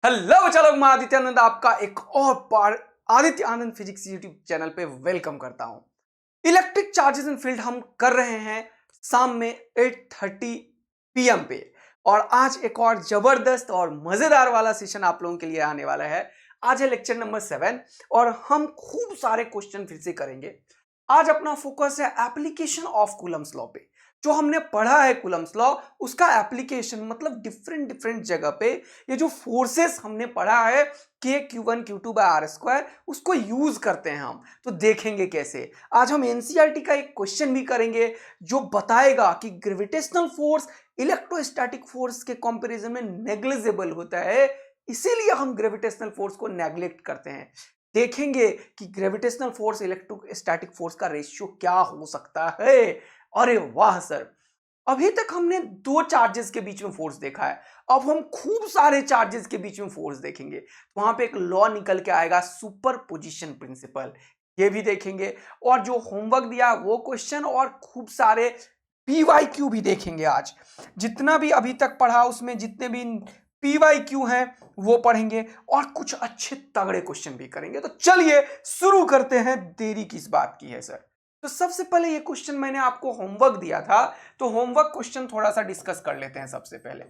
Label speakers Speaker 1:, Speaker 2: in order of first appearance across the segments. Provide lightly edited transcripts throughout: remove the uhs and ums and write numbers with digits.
Speaker 1: Hello चलो, मैं आदित्य आनंद आपका एक और बार आदित्य आनंद फिजिक्स यूट्यूब चैनल पे वेलकम करता हूं। इलेक्ट्रिक चार्जेस इन फील्ड हम कर रहे हैं शाम में 8:30 PM पे, और आज एक और जबरदस्त और मजेदार वाला सेशन आप लोगों के लिए आने वाला है। आज है लेक्चर नंबर 7 और हम खूब सारे क्वेश्चन फिर से करेंगे। आज अपना फोकस है एप्लीकेशन ऑफ कूलम्स लॉ पे। जो हमने पढ़ा है कूलम्स लॉ, उसका एप्लीकेशन मतलब डिफरेंट डिफरेंट जगह पे ये जो फोर्सेस हमने पढ़ा है के Q1 Q2 by are square, उसको यूज करते हैं हम। तो देखेंगे कैसे। आज हम एनसीईआरटी का एक क्वेश्चन भी करेंगे जो बताएगा कि ग्रेविटेशनल फोर्स इलेक्ट्रोस्टैटिक फोर्स के कंपैरिजन में नेग्लिजिबल होता है, इसीलिए हम ग्रेविटेशनल फोर्स को नेग्लेक्ट करते हैं। देखेंगे कि ग्रेविटेशनल फोर्स इलेक्ट्रोस्टैटिक फोर्स का रेशियो क्या हो सकता है। अरे वाह सर, अभी तक हमने दो चार्जेस के बीच में फोर्स देखा है, अब हम खूब सारे चार्जेस के बीच में फोर्स देखेंगे। तो वहां पे एक लॉ निकल के आएगा, सुपरपोजिशन प्रिंसिपल, ये भी देखेंगे। और जो होमवर्क दिया वो क्वेश्चन और खूब सारे पीवाईक्यू भी देखेंगे। आज जितना भी अभी तक पढ़ा उसमें जितने भी पीवाईक्यू हैं वो पढ़ेंगे और कुछ अच्छे तगड़े क्वेश्चन भी करेंगे। तो चलिए शुरू करते हैं, देरी किस बात की है सर। तो सबसे पहले ये क्वेश्चन मैंने आपको होमवर्क दिया था, तो होमवर्क क्वेश्चन थोड़ा सा डिस्कस कर लेते हैं सबसे पहले।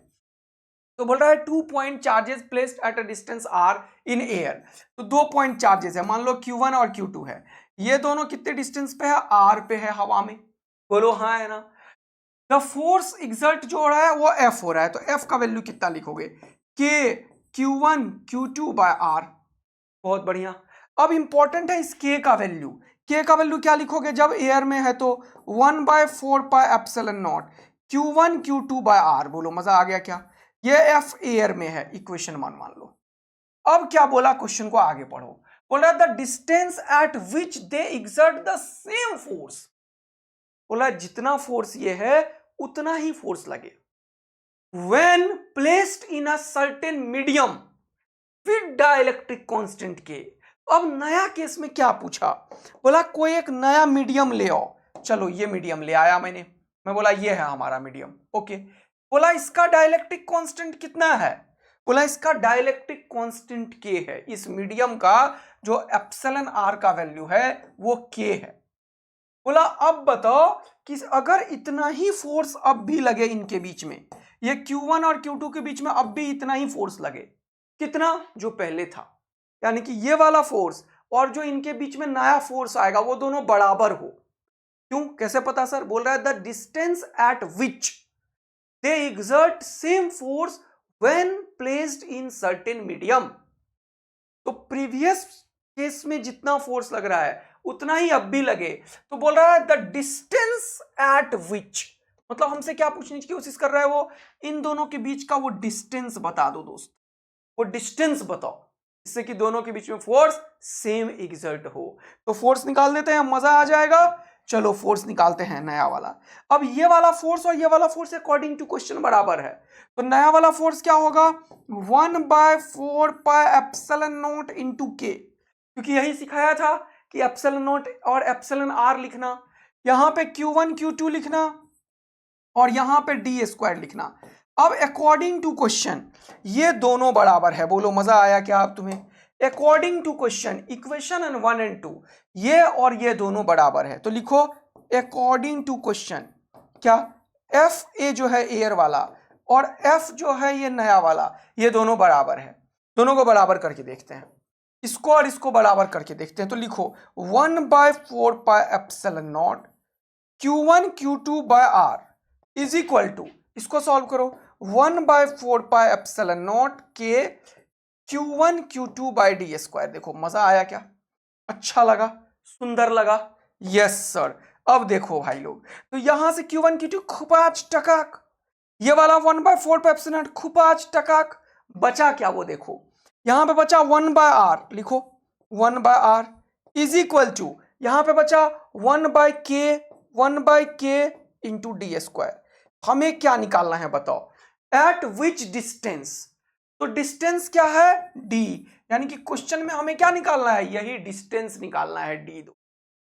Speaker 1: तो बोल रहा है 2 point charges placed at a distance r in air. तो 2 पॉइंट चार्जेस है, मान लो Q1 और Q2 है। ये दोनों कितने डिस्टेंस पे है? R पे है, हवा में। बोलो हाँ है ना। द फोर्स एक्सर्ट जो हो रहा है वो F हो रहा है, तो F का वैल्यू कितना लिखोगे? K Q1 Q2 by R। बहुत बढ़िया। अब इंपॉर्टेंट है इस K का वैल्यू। K का वैल्यू क्या लिखोगे जब एयर में है? तो 1/4πε0 Q1 Q2 बाय R। बोलो मजा आ गया क्या? ये F एयर में है, इक्वेशन 1 मान लो। अब क्या बोला, क्वेश्चन को आगे पढ़ो। बोला the distance eight which they exert the same force. बोला जितना फोर्स ये है उतना ही फोर्स लगे when placed in a certain medium with dielectric constant K। अब नया केस में क्या पूछा? बोला कोई एक नया मीडियम ले आओ। चलो ये मीडियम ले आया मैं बोला ये है हमारा मीडियम, ओके। बोला इसका डाइलेक्ट्रिक कांस्टेंट कितना है? बोला इसका डाइलेक्ट्रिक कांस्टेंट K है। इस मीडियम का जो एप्सिलॉन R का वैल्यू है वो K है। बोला अब बताओ कि अगर इतना ही फोर्स अब भी लगे इनके बीच में, ये Q1 और Q2 के बीच में अब भी इतना ही फोर्स लगे, कितना? जो पहले था, यानी कि ये वाला फोर्स और जो इनके बीच में नया फोर्स आएगा वो दोनों बराबर हो। क्यों, कैसे पता सर? बोल रहा है the distance eight which they exert same force when placed in certain medium. तो प्रीवियस केस में जितना फोर्स लग रहा है उतना ही अब भी लगे। तो बोल रहा है द डिस्टेंस एट विच, मतलब हमसे क्या पूछने की कोशिश कर रहा है वो, इन दोनों के बीच का वो डिस्टेंस बता दो दोस्त, वो डिस्टेंस बताओ जिससे कि दोनों के बीच में फोर्स सेम एक्सर्ट हो। तो फोर्स निकाल देते हैं, मजा आ जाएगा। चलो फोर्स निकालते हैं नया वाला। अब ये वाला फोर्स और ये वाला फोर्स अकॉर्डिंग टू क्वेश्चन बराबर है, तो नया वाला फोर्स क्या होगा? 1/4πε0 इंटू K, क्योंकि यही सिखाया था कि एप्सिलॉन नॉट और एप्सिलॉन R लिखना, यहां पे Q1 Q2 लिखना और यहां पे d स्क्वायर लिखना। अब अकॉर्डिंग टू क्वेश्चन ये दोनों बराबर है। बोलो मजा आया क्या आप तुम्हें? अकॉर्डिंग टू क्वेश्चन इक्वेशन 1 और 2 ये और ये दोनों बराबर है, तो लिखो अकॉर्डिंग टू क्वेश्चन क्या, एफ ए जो है एयर वाला और एफ जो है ये नया वाला, ये दोनों बराबर है। दोनों को बराबर करके देखते हैं, इसको और इसको बराबर करके देखते हैं। तो लिखो 1/4πε0 Q1 Q2 by R is equal to, इसको सॉल्व करो, 1/4πε0 K Q1 Q2 by D square. देखो मजा आया क्या? अच्छा लगा, सुंदर लगा? Yes sir. अब देखो भाई लोग, तो यहां से Q1 Q2 खुपाच टकाक, ये वाला 1/4πε0 खुपाच टकाक, बचा क्या वो देखो, यहां पे बचा 1/R, लिखो 1/R इज इक्वल टू, यहां पे बचा 1/K इंटू डी स्क्वायर। हमें क्या निकालना है बताओ? एट विच डिस्टेंस, तो डिस्टेंस क्या है? d, यानी कि क्वेश्चन में हमें क्या निकालना है? यही डिस्टेंस निकालना है, d दो।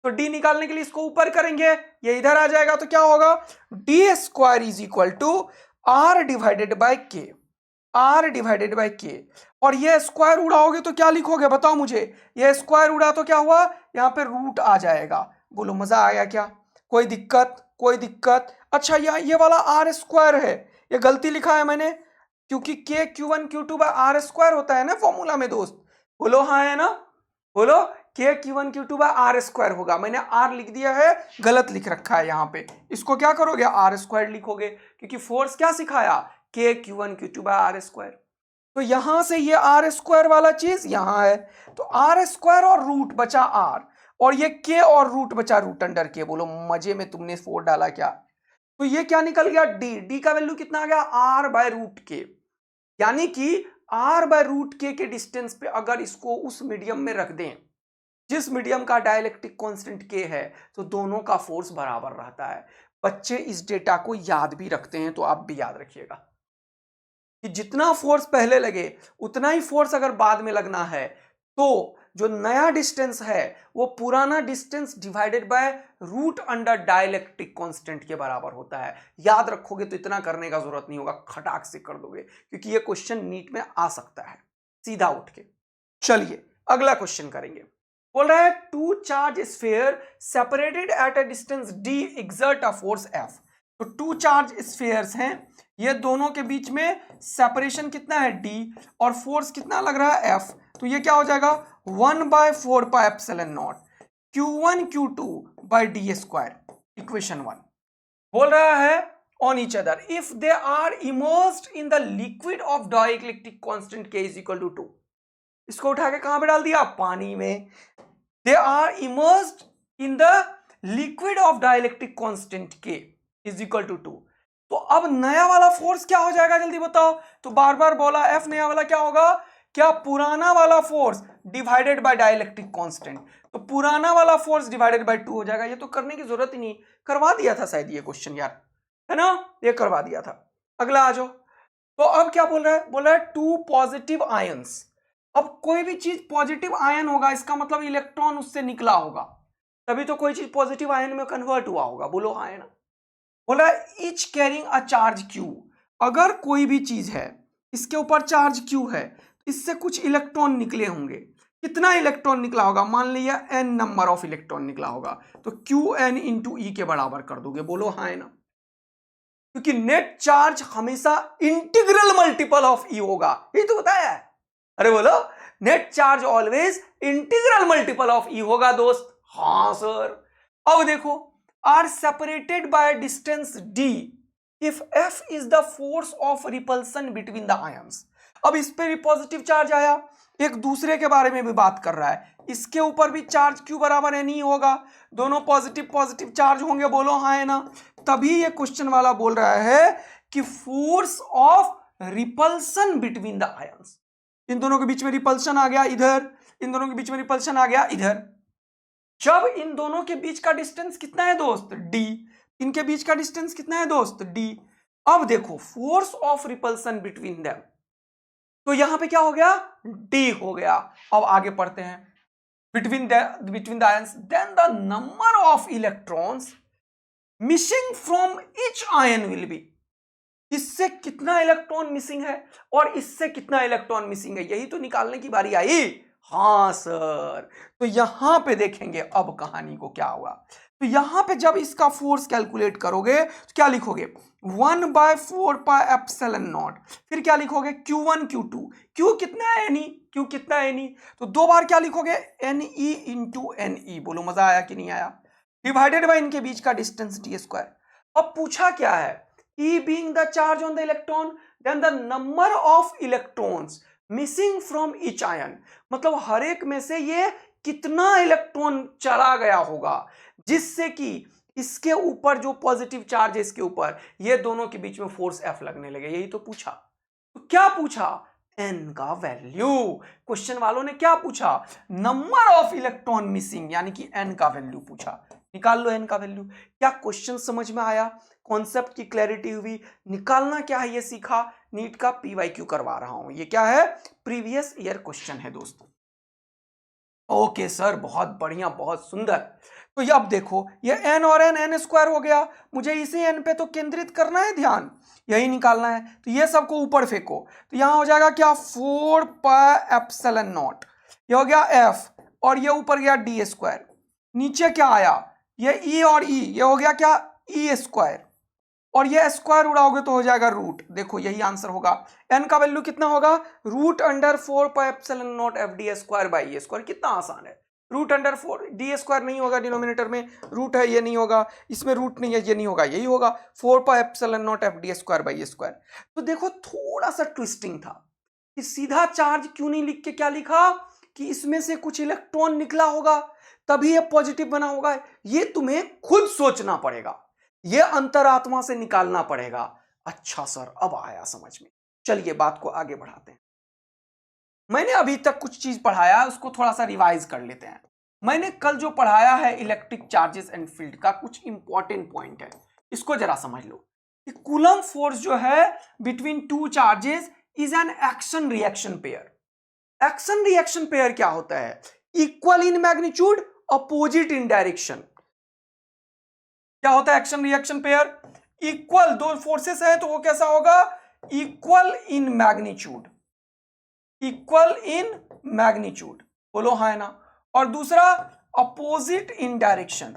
Speaker 1: तो d निकालने के लिए इसको ऊपर करेंगे, ये इधर आ जाएगा, तो क्या होगा? D square is equal to R divided by K, R divided by K। और ये स्क्वायर उड़ाओगे तो क्या लिखोगे बताओ मुझे, ये स्क्वायर उड़ा तो क्या हुआ, यहाँ पे रूट आ जाएगा। बोलो मजा आया क्या, कोई दिक्कत, कोई दिक्कत। अच्छा ये वाला आर स्क्वायर है, ये गलती लिखा है मैंने, क्योंकि के Q1 Q2 by are square होता है ना फॉर्मूला में दोस्त। बोलो हाँ है ना, बोलो के Q1 Q2 by are square होगा। मैंने आर लिख दिया है, गलत लिख रखा है यहाँ पे, इसको क्या करोगे आर स्क्वायर लिखोगे, क्योंकि फोर्स क्या सिखाया, के Q1 Q2 by are square. तो यहां से ये आर स्क्वायर वाला चीज यहां है, तो आर स्क्वायर और रूट बचा आर, और ये के और रूट बचा रूट अंडर के। बोलो मजे में तुमने 4 डाला क्या, तो ये क्या निकल गया डी, डी का वैल्यू कितना आ गया आर बाय रूट के, यानी कि आर बाय रूट के डिस्टेंस पे अगर इसको उस मीडियम में रख दें जिस मीडियम का डाइलेक्ट्रिक कांस्टेंट के है, तो दोनों का फोर्स बराबर रहता है। बच्चे इस डेटा को याद भी रखते हैं, तो आप भी याद रखिएगा कि जितना फोर्स पहले लगे उतना ही फोर्स अगर बाद में लगना है, तो जो नया डिस्टेंस है वो पुराना distance divided by root under dielectric constant के बराबर होता है। याद रखोगे तो इतना करने का जरूरत नहीं होगा, खटाक से कर दोगे, क्योंकि ये क्वेश्चन नीट में आ सकता है सीधा उठ के। चलिए अगला क्वेश्चन करेंगे। बोल रहा है two charge sphere separated at a distance D exert a force F. तो टू चार्ज स्फीयर्स हैं, ये दोनों के बीच में सेपरेशन कितना है d, और फोर्स कितना लग रहा है F। तो ये क्या हो जाएगा 1/4 pi epsilon naught Q1 Q2 by D square. Equation 1 बोल रहा है on each other if they are immersed in the liquid of dielectric constant K is equal to 2। इसको उठा के कहां पे डाल दिया, पानी में। They are immersed in the liquid of dielectric constant K is equal to 2। तो अब नया वाला फोर्स क्या हो जाएगा जल्दी बताओ, तो बार बार बोला F, नया वाला क्या होगा, क्या पुराना वाला force divided by dielectric constant, तो पुराना वाला फोर्स डिवाइडेड बाय 2 हो जाएगा। ये तो करने की जरूरत ही नहीं, करवा दिया था शायद ये क्वेश्चन यार, है ना, ये करवा दिया था। अगला आ जाओ। तो अब क्या बोल रहा है, बोल रहा है टू पॉजिटिव आयंस। अब कोई भी चीज पॉजिटिव आयन होगा, इसका मतलब इलेक्ट्रॉन उससे निकला होगा, तभी तो कोई चीज पॉजिटिव आयन में कन्वर्ट हुआ होगा। बोलो हाँ है ना। बोला etch carrying a charge Q। अगर कोई भी चीज है इसके ऊपर चार्ज Q है, इससे कुछ इलेक्ट्रॉन निकले होंगे। कितना इलेक्ट्रॉन निकला होगा, मान लिया n नंबर ऑफ इलेक्ट्रॉन निकला होगा, तो Qn इंटू ई के बराबर कर दोगे। बोलो हाँ है ना, क्योंकि नेट चार्ज हमेशा इंटीग्रल मल्टीपल ऑफ ई होगा, यही तो बताया है। अरे बोलो net charge always integral multiple of e होगा दोस्त। हाँ सर। अब देखो are separated by a distance d if F is the force of repulsion between the ions। अब इस पे भी पॉजिटिव चार्ज आया, एक दूसरे के बारे में भी बात कर रहा है, इसके ऊपर भी चार्ज Q बराबर है नहीं होगा, दोनों पॉजिटिव पॉजिटिव चार्ज होंगे। बोलो हाँ है ना, तभी ये क्वेश्चन वाला बोल रहा है कि force of repulsion between the ions. इन दोनों के बीच में रिपल्सन आ गया इधर, इन दोनों के बीच में रिपल्सन आ गया इधर। जब इन दोनों के बीच का डिस्टेंस कितना है दोस्त d, इनके बीच का डिस्टेंस कितना है दोस्त d। अब देखो force of repulsion between them, तो यहां पे क्या हो गया d हो गया। अब आगे पढ़ते हैं between the ions then the number of electrons missing from each ion will be. इससे कितना इलेक्ट्रॉन मिसिंग है और इससे कितना इलेक्ट्रॉन मिसिंग है, यही तो निकालने की बारी आई। हाँ सर। तो यहां पे देखेंगे अब कहानी को क्या हुआ। तो यहां पे जब इसका फोर्स कैलकुलेट करोगे तो क्या लिखोगे 1/4 पाई एप्सिलॉन नॉट, फिर क्या लिखोगे Q1 Q2, Q कितना है Ne, Q कितना है Ne, तो दो बार क्या लिखोगे Ne इंटू Ne। बोलो मजा आया कि नहीं आया, डिवाइडेड बाय इनके बीच का डिस्टेंस d स्क्वायर। अब पूछा क्या है, E being the charge on the electron then the number of electrons missing from each ion, मतलब हर एक में से ये कितना इलेक्ट्रॉन चला गया होगा जिससे कि इसके ऊपर जो पॉजिटिव चार्ज है इसके ऊपर, ये दोनों के बीच में फोर्स F लगने लगे। यही तो पूछा। तो क्या पूछा, n का वैल्यू। क्वेश्चन वालों ने क्या पूछा, नंबर ऑफ इलेक्ट्रॉन मिसिंग, यानी कि n का वैल्यू पूछा। निकाल लो n का वैल्यू। क्या क्वेश्चन समझ में आया, कॉन्सेप्ट की क्लैरिटी हुई, निकालना क्या है ये सीखा। नीट का PYQ करवा रहा हूं, ये क्या है प्रीवियस ईयर क्वेश्चन है दोस्तों। ओके सर, बहुत बढ़िया, बहुत सुंदर। तो ये अब देखो, ये n और n स्क्वायर हो गया, मुझे इसी n पे तो केंद्रित करना है ध्यान, यही निकालना है। तो ये सबको ऊपर फेंको, तो यहां हो जाएगा क्या, 4 पाई एप्सिलॉन नॉट, ये हो गया f, और ये ऊपर गया डी स्क्वायर। नीचे क्या आया, ये e और e, ये हो गया क्या, e स्क्वायर, और ये स्क्वायर उड़ाओगे तो हो जाएगा रूट। देखो यही आंसर होगा। n का वैल्यू कितना होगा, root under 4 pi epsilon naught F D square by A square. कितना आसान है, रूट अंडर 4, डी स्क्वायर नहीं होगा डिनोमिनेटर में, रूट है, ये नहीं होगा, इसमें रूट नहीं है, ये नहीं होगा, यही होगा 4 pi epsilon naught F D square by A square. तो देखो थोड़ा सा ट्विस्टिंग था कि सीधा चार्ज क्यों नहीं लिख के क्या लिखा, कि इसमें से कुछ इलेक्ट्रॉन निकला होगा तभी ये पॉजिटिव बना होगा। ये तुम्हें खुद सोचना पड़ेगा, ये अंतरात्मा से निकालना पड़ेगा। अच्छा सर, अब आया समझ में। चलिए बात को आगे बढ़ाते हैं। मैंने अभी तक कुछ चीज पढ़ाया, उसको थोड़ा सा रिवाइज कर लेते हैं। मैंने कल जो पढ़ाया है इलेक्ट्रिक चार्जेस एंड फील्ड का, कुछ इंपॉर्टेंट पॉइंट है, इसको जरा समझ लो। कि कूलम फोर्स जो है between two charges is an action reaction pair. Action reaction pair क्या होता है, equal in magnitude, opposite in direction. क्या होता है एक्शन रिएक्शन पेयर, इक्वल, दो फोर्सेस है तो वो कैसा होगा, equal in magnitude, equal in magnitude, बोलो हाँ ना। और दूसरा opposite in direction,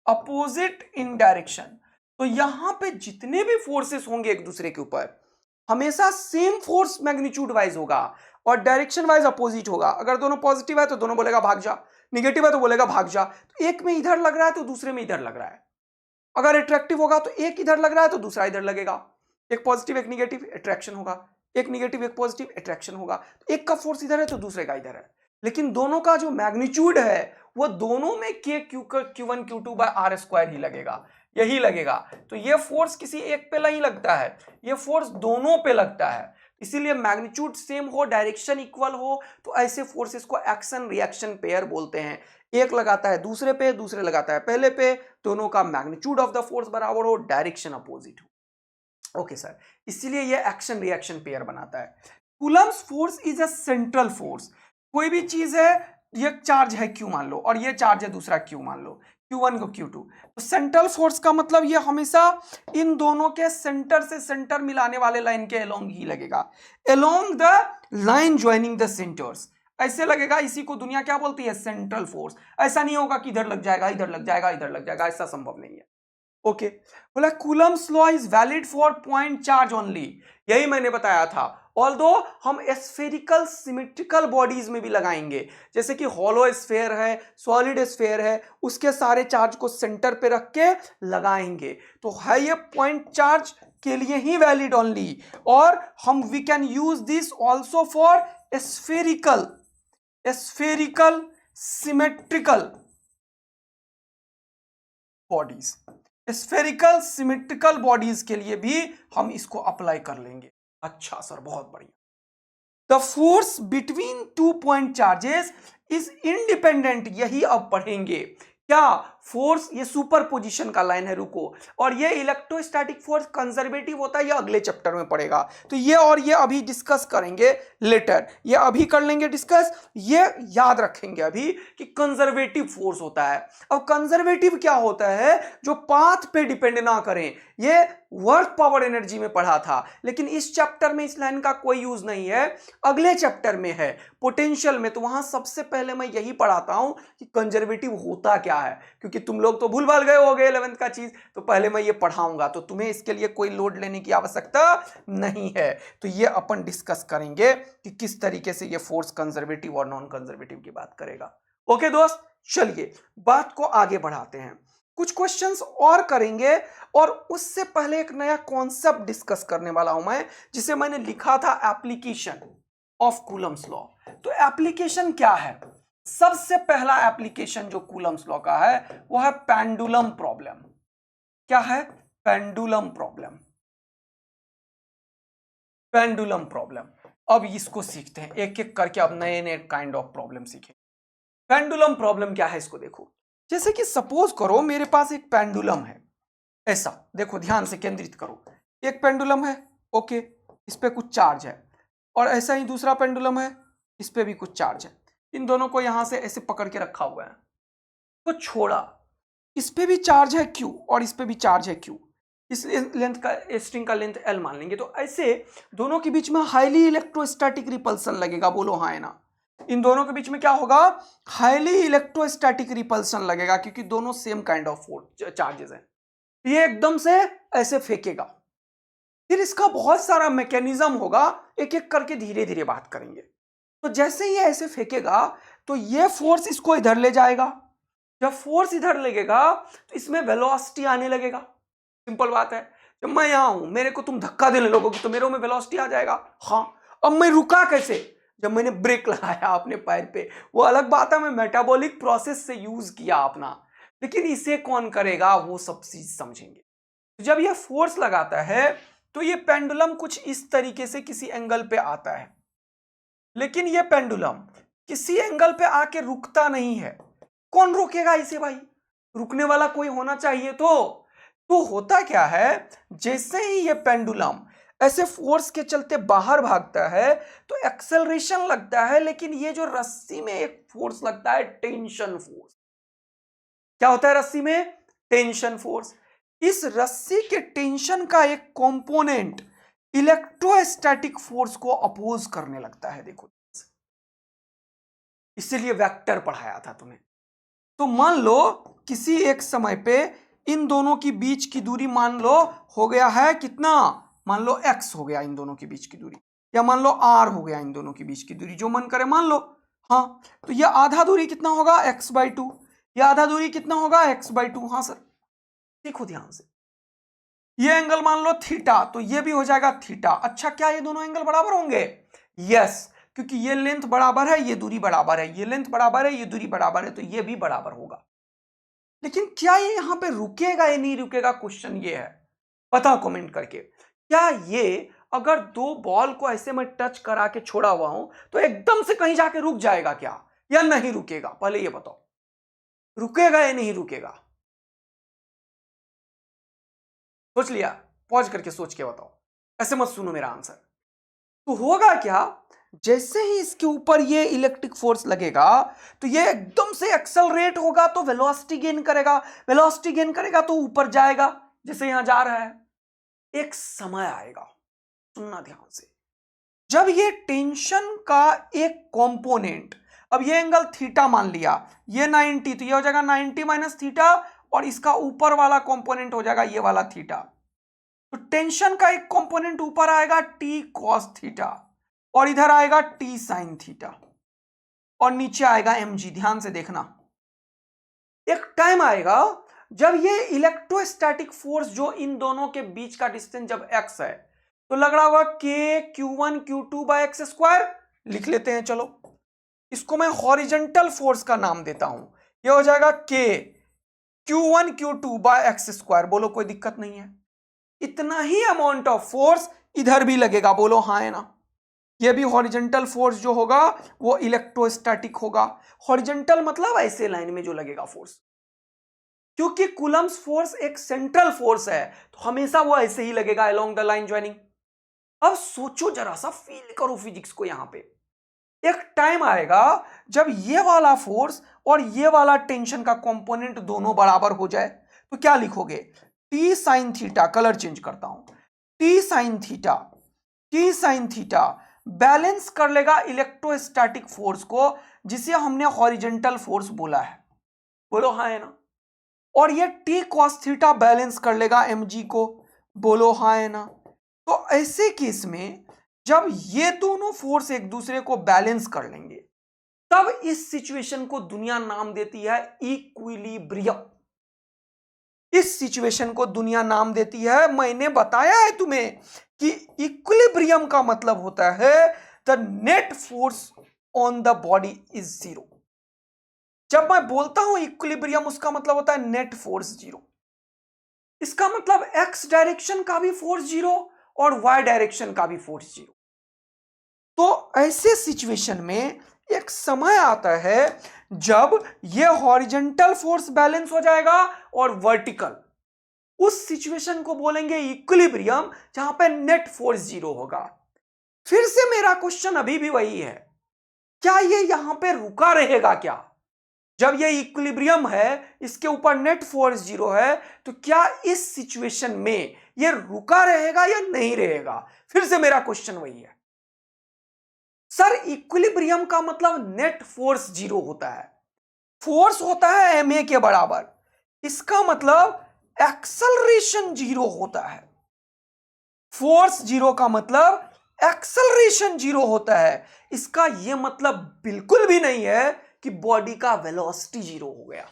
Speaker 1: opposite in direction. तो यहां पे जितने भी फोर्सेस होंगे एक दूसरे के ऊपर, हमेशा सेम फोर्स मैग्नीट्यूड वाइज होगा और डायरेक्शन वाइज अपोजिट होगा। अगर दोनों पॉजिटिव है तो दोनों बोलेगा भाग जा, निगेटिव है तो बोलेगा भाग जा। तो एक में इधर लग रहा है तो दूसरे में इधर लग रहा है। अगर अट्रैक्टिव होगा तो एक इधर लग रहा है तो दूसरा इधर लगेगा, एक पॉजिटिव एक निगेटिव, अट्रैक्शन होगा, एक निगेटिव एक पॉजिटिव, अट्रैक्शन होगा। एक का फोर्स इधर है तो दूसरे का इधर है, लेकिन दोनों का जो मैग्नीट्यूड है वो दोनों में के Q1 Q2 by are square ही लगेगा, यही लगेगा। तो ये फोर्स किसी एक पे नहीं लगता है, ये फोर्स दोनों पे लगता है। इसीलिए मैग्नीट्यूड सेम हो, डायरेक्शन इक्वल हो, तो ऐसे फोर्सेस को एक्शन रिएक्शन पेयर बोलते हैं। एक लगाता है दूसरे पे, दूसरे लगाता है पहले पे, दोनों का मैग्नीट्यूड ऑफ द फोर्स बराबर हो, डायरेक्शन अपोजिट हो। ओके सर, इसीलिए ये एक्शन रिएक्शन पेयर बनाता है। Coulomb's force is a central force. कोई भी चीज है, ये चार्ज है Q मान लो, और ये चार्ज है दूसरा Q मान लो, Q1 को Q2। तो सेंट्रल फोर्स का मतलब ये हमेशा इन दोनों के सेंटर से सेंटर मिलाने वाले लाइन के अलोंग ही लगेगा, along the line joining the centres, ऐसे लगेगा। इसी को दुनिया क्या बोलती है, सेंट्रल फोर्स। ऐसा नहीं होगा कि इधर लग जाएगा, इधर लग जाएगा, इधर लग जाएगा, ऐसा संभव नहीं है। ओके, बोला Coulomb's law is valid for point charge only. यही मैंने बताया था। ऑल्दो हम स्फेरिकल सिमेट्रिकल बॉडीज में भी लगाएंगे, जैसे कि हॉलो स्फेयर है, सॉलिड स्फेयर है, उसके सारे चार्ज को सेंटर पे रख के लगाएंगे, तो है ये पॉइंट चार्ज के लिए ही वैलिड ओनली। और हम we can use this also for spherical symmetrical bodies, spherical symmetrical bodies के लिए भी हम इसको अप्लाई कर लेंगे। अच्छा सर, बहुत बढ़िया। The force between two point charges is independent, यही अब पढ़ेंगे। क्या फोर्स, ये सुपर पोजिशन का लाइन है, रुको। और ये इलेक्ट्रोस्टैटिक फोर्स कंजर्वेटिव होता है, ये अगले चैप्टर में पड़ेगा। तो ये और ये अभी डिस्कस करेंगे लेटर, ये अभी कर लेंगे डिस्कस। ये याद रखेंगे अभी कि कंजर्वेटिव फोर्स होता है। अब कंजर्वेटिव क्या होता है, जो पाथ पे डिपेंड ना करें। ये वर्क पावर एनर्जी में पढ़ा था, लेकिन इस चैप्टर में इस लाइन का कोई यूज नहीं है, अगले चैप्टर में है पोटेंशियल में। तो वहां सबसे पहले मैं यही पढ़ाता हूं कि कंजर्वेटिव होता क्या है, क्योंकि तुम लोग तो भूल भाल गए होगे 11th का चीज। तो पहले मैं ये पढ़ाऊंगा, तो तुम्हें इसके लिए कोई लोड लेने की आवश्यकता नहीं है। तो ये अपन डिस्कस करेंगे कि किस तरीके से ये फोर्स कंजर्वेटिव और नॉन कंजर्वेटिव की बात करेगा। ओके दोस्त, चलिए बात को आगे बढ़ाते हैं। कुछ क्वेश्चंस और करेंगे, और उससे पहले एक नया कॉन्सेप्ट डिस्कस करने वाला हूं मैं, जिसे मैंने लिखा था एप्लीकेशन ऑफ कूलम्स लॉ। तो एप्लीकेशन क्या है, सबसे पहला एप्लीकेशन जो कूलम्स लॉ का है वो है पेंडुलम प्रॉब्लम। क्या है, पेंडुलम प्रॉब्लम, पेंडुलम प्रॉब्लम। अब इसको सीखते हैं एक एक करके, अब नए नए काइंड ऑफ प्रॉब्लम सीखें। पेंडुलम प्रॉब्लम क्या है, इसको देखो। जैसे कि सपोज करो मेरे पास एक पेंडुलम है, ऐसा देखो, ध्यान से केंद्रित करो। एक पेंडुलम है, ओके, इस पे कुछ चार्ज है, और ऐसा ही दूसरा पेंडुलम है, इस पे भी कुछ चार्ज है। इन दोनों को यहां से ऐसे पकड़ के रखा हुआ है, तो छोड़ा, इस पे भी चार्ज है Q और इस पे भी चार्ज है Q, इस लेंथ का, स्ट्रिंग का लेंथ L मान लेंगे, तो ऐसे दोनों के बीच में हाईली इलेक्ट्रोस्टैटिक रिपल्सन लगेगा, बोलो हाँ है ना। इन दोनों के बीच में क्या होगा, हाईली इलेक्ट्रोस्टैटिक रिपल्सन लगेगा, क्योंकि दोनों सेम काइंड ऑफ चार्जेस हैं। ये एकदम से ऐसे फेंकेगा, फिर इसका बहुत सारा मैकेनिज्म होगा, एक एक करके धीरे धीरे बात करेंगे। तो जैसे ही ऐसे फेंकेगा तो ये फोर्स इसको इधर ले जाएगा, जब फोर्स इधर लगेगा तो इसमें वेलोसिटी आने लगेगा। सिंपल बात है, जब मैं यहां हूं, मेरे को तुम धक्का देने लगोगे तो मेरे में वेलोसिटी आ जाएगा। हाँ, अब मैं रुका कैसे, जब मैंने ब्रेक लगाया अपने पैर पे, वो अलग बात है, मैं मेटाबॉलिक प्रोसेस से यूज किया अपना, लेकिन इसे कौन करेगा, वो सब चीज समझेंगे। तो जब ये फोर्स लगाता है तो ये पेंडुलम कुछ इस तरीके से किसी एंगल पे आता है, लेकिन ये पेंडुलम किसी एंगल पे आके रुकता नहीं है। कौन रोकेगा इसे भाई, रुकने वाला कोई होना चाहिए। तो होता क्या है, जैसे ही ये पेंडुलम ऐसे फोर्स के चलते बाहर भागता है तो एक्सेलरेशन लगता है, लेकिन ये जो रस्सी में एक फोर्स लगता है, टेंशन फोर्स। क्या होता है रस्सी में, टेंशन फोर्स। इस रस्सी के टेंशन का एक कंपोनेंट इलेक्ट्रोस्टैटिक फोर्स को अपोज करने लगता है। देखो, इसीलिए वेक्टर पढ़ाया था तुम्हें। तो मान लो किसी एक समय पे इन दोनों की बीच की दूरी मान लो हो गया है कितना, मान लो x हो गया इन दोनों के बीच की दूरी, या मान लो r हो गया इन दोनों के बीच की दूरी, जो मन करे मान लो। हाँ, तो ये आधा दूरी कितना होगा, x/2, ये आधा दूरी कितना होगा, x/2। हाँ सर, देखो ध्यान से, ये एंगल मान लो थीटा, तो ये भी हो जाएगा थीटा। अच्छा, क्या ये दोनों एंगल बराबर होंगे, यस, क्योंकि ये लेंथ बराबर है, ये दूरी बराबर है, ये लेंथ बराबर है, ये दूरी बराबर है, तो ये भी बराबर होगा। लेकिन क्या ये यहां पे रुकेगा या नहीं रुकेगा, क्वेश्चन ये है, बताओ कमेंट करके। क्या ये अगर दो बॉल को ऐसे मैं टच करा के छोड़ा हुआ हूं तो एकदम से कहीं जाके रुक जाएगा क्या, या नहीं रुकेगा, पहले ये बताओ, रुकेगा या नहीं रुकेगा। सोच लिया, पॉज करके सोच के बताओ, ऐसे मत सुनो मेरा आंसर। तो होगा क्या, जैसे ही इसके ऊपर ये इलेक्ट्रिक फोर्स लगेगा तो ये एकदम से एक्सेलरेट होगा, तो वेलोसिटी गेन करेगा, वेलोसिटी गेन करेगा तो ऊपर जाएगा, जैसे यहां जा रहा है। एक समय आएगा, सुनना ध्यान से, जब ये टेंशन का एक कंपोनेंट, अब ये एंगल थीटा मान लिया, ये 90, तो ये हो जाएगा 90 माइनस थीटा, और इसका ऊपर वाला कंपोनेंट हो जाएगा ये वाला थीटा। तो टेंशन का एक कंपोनेंट ऊपर आएगा t cos थीटा, और इधर आएगा t sin थीटा, और नीचे आएगा mg। ध्यान से देखना, एक टाइम आएगा जब ये इलेक्ट्रोस्टैटिक फोर्स जो इन दोनों के बीच का डिस्टेंस जब x है, तो लग रहा होगा k q1 q2 by X square, लिख लेते हैं। चलो, इसको मैं हॉरिजेंटल फोर्स का नाम देता हूं, ये हो जाएगा k q1 q2 by X square. बोलो कोई दिक्कत नहीं है, इतना ही अमाउंट ऑफ फोर्स इधर भी लगेगा, बोलो हाँ है ना। ये भी हॉरिजेंटल फोर्स जो होगा वो इलेक्ट्रोस्टैटिक होगा। हॉरिजेंटल मतलब ऐसे लाइन में जो लगेगा फोर्स, क्योंकि कूलम्स फोर्स एक सेंट्रल फोर्स है, तो हमेशा वो ऐसे ही लगेगा अलोंग द लाइन ज्वाइनिंग। अब सोचो जरा सा, फील करो फिजिक्स को। यहां पे एक टाइम आएगा जब ये वाला फोर्स और ये वाला टेंशन का कंपोनेंट दोनों बराबर हो जाए, तो क्या लिखोगे, T sine theta, colour change करता हूं, T sine theta, T sine theta balance कर लेगा इलेक्ट्रोस्टैटिक फोर्स को, जिसे हमने हॉरिजेंटल फोर्स बोला है, बोलो हाँ है ना। और ये टी कॉस थीटा बैलेंस कर लेगा mg को, बोलो हाँ है ना। तो ऐसे केस में जब ये दोनों फोर्स एक दूसरे को बैलेंस कर लेंगे, तब इस सिचुएशन को दुनिया नाम देती है इक्विलिब्रियम। इस सिचुएशन को दुनिया नाम देती है, मैंने बताया है तुम्हें कि इक्विलिब्रियम का मतलब होता है the net force on the body is zero. जब मैं बोलता हूं इक्विलिब्रियम, उसका मतलब होता है नेट फोर्स जीरो। इसका मतलब एक्स डायरेक्शन का भी फोर्स जीरो और वाई डायरेक्शन का भी फोर्स जीरो। तो ऐसे सिचुएशन में एक समय आता है जब यह हॉरिजेंटल फोर्स बैलेंस हो जाएगा और वर्टिकल, उस सिचुएशन को बोलेंगे इक्विलिब्रियम, जहां पे नेट फोर्स जीरो होगा। फिर से मेरा क्वेश्चन अभी भी वही है, क्या ये यहां पे रुका रहेगा क्या? जब ये इक्विलिब्रियम है, इसके ऊपर नेट फोर्स 0 है, तो क्या इस सिचुएशन में ये रुका रहेगा या नहीं रहेगा? फिर से मेरा क्वेश्चन वही है सर, इक्विलिब्रियम का मतलब नेट फोर्स 0 होता है, फोर्स होता है ma के बराबर, इसका मतलब एक्सेलरेशन 0 होता है। फोर्स 0 का मतलब एक्सेलरेशन 0 होता है। इसका यह मतलब बिल्कुल भी नहीं है कि बॉडी का वेलोसिटी 0 हो गया।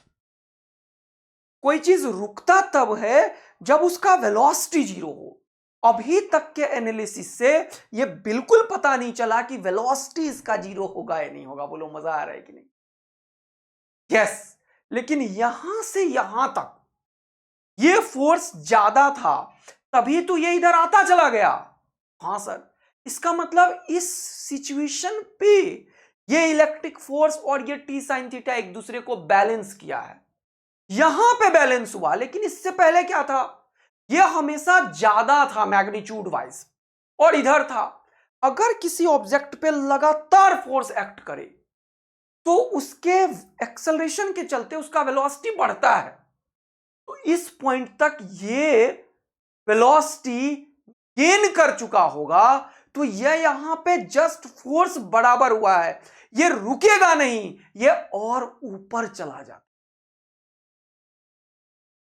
Speaker 1: कोई चीज रुकता तब है जब उसका वेलोसिटी 0 हो। अभी तक के एनालिसिस से यह बिल्कुल पता नहीं चला कि वेलोसिटी इसका 0 होगा या नहीं होगा। बोलो मजा आ रहा है कि नहीं? यस, लेकिन यहां से यहां तक ये फोर्स ज्यादा था, तभी तो ये इधर आता चला गया। हां सर, इसका मतलब इस सिचुएशन पे ये इलेक्ट्रिक फोर्स और ये टी साइन थीटा एक दूसरे को बैलेंस किया है। यहां पे बैलेंस हुआ, लेकिन इससे पहले क्या था? ये हमेशा ज्यादा था मैग्नीट्यूड वाइज, और इधर था। अगर किसी ऑब्जेक्ट पे लगातार फोर्स एक्ट करे तो उसके एक्सेलरेशन के चलते उसका वेलोसिटी बढ़ता है। तो इस पॉइंट तक ये वेलोसिटी गेन कर चुका होगा, तो यह यहां पे जस्ट फोर्स बराबर हुआ है, ये रुकेगा नहीं, ये और ऊपर चला जाता।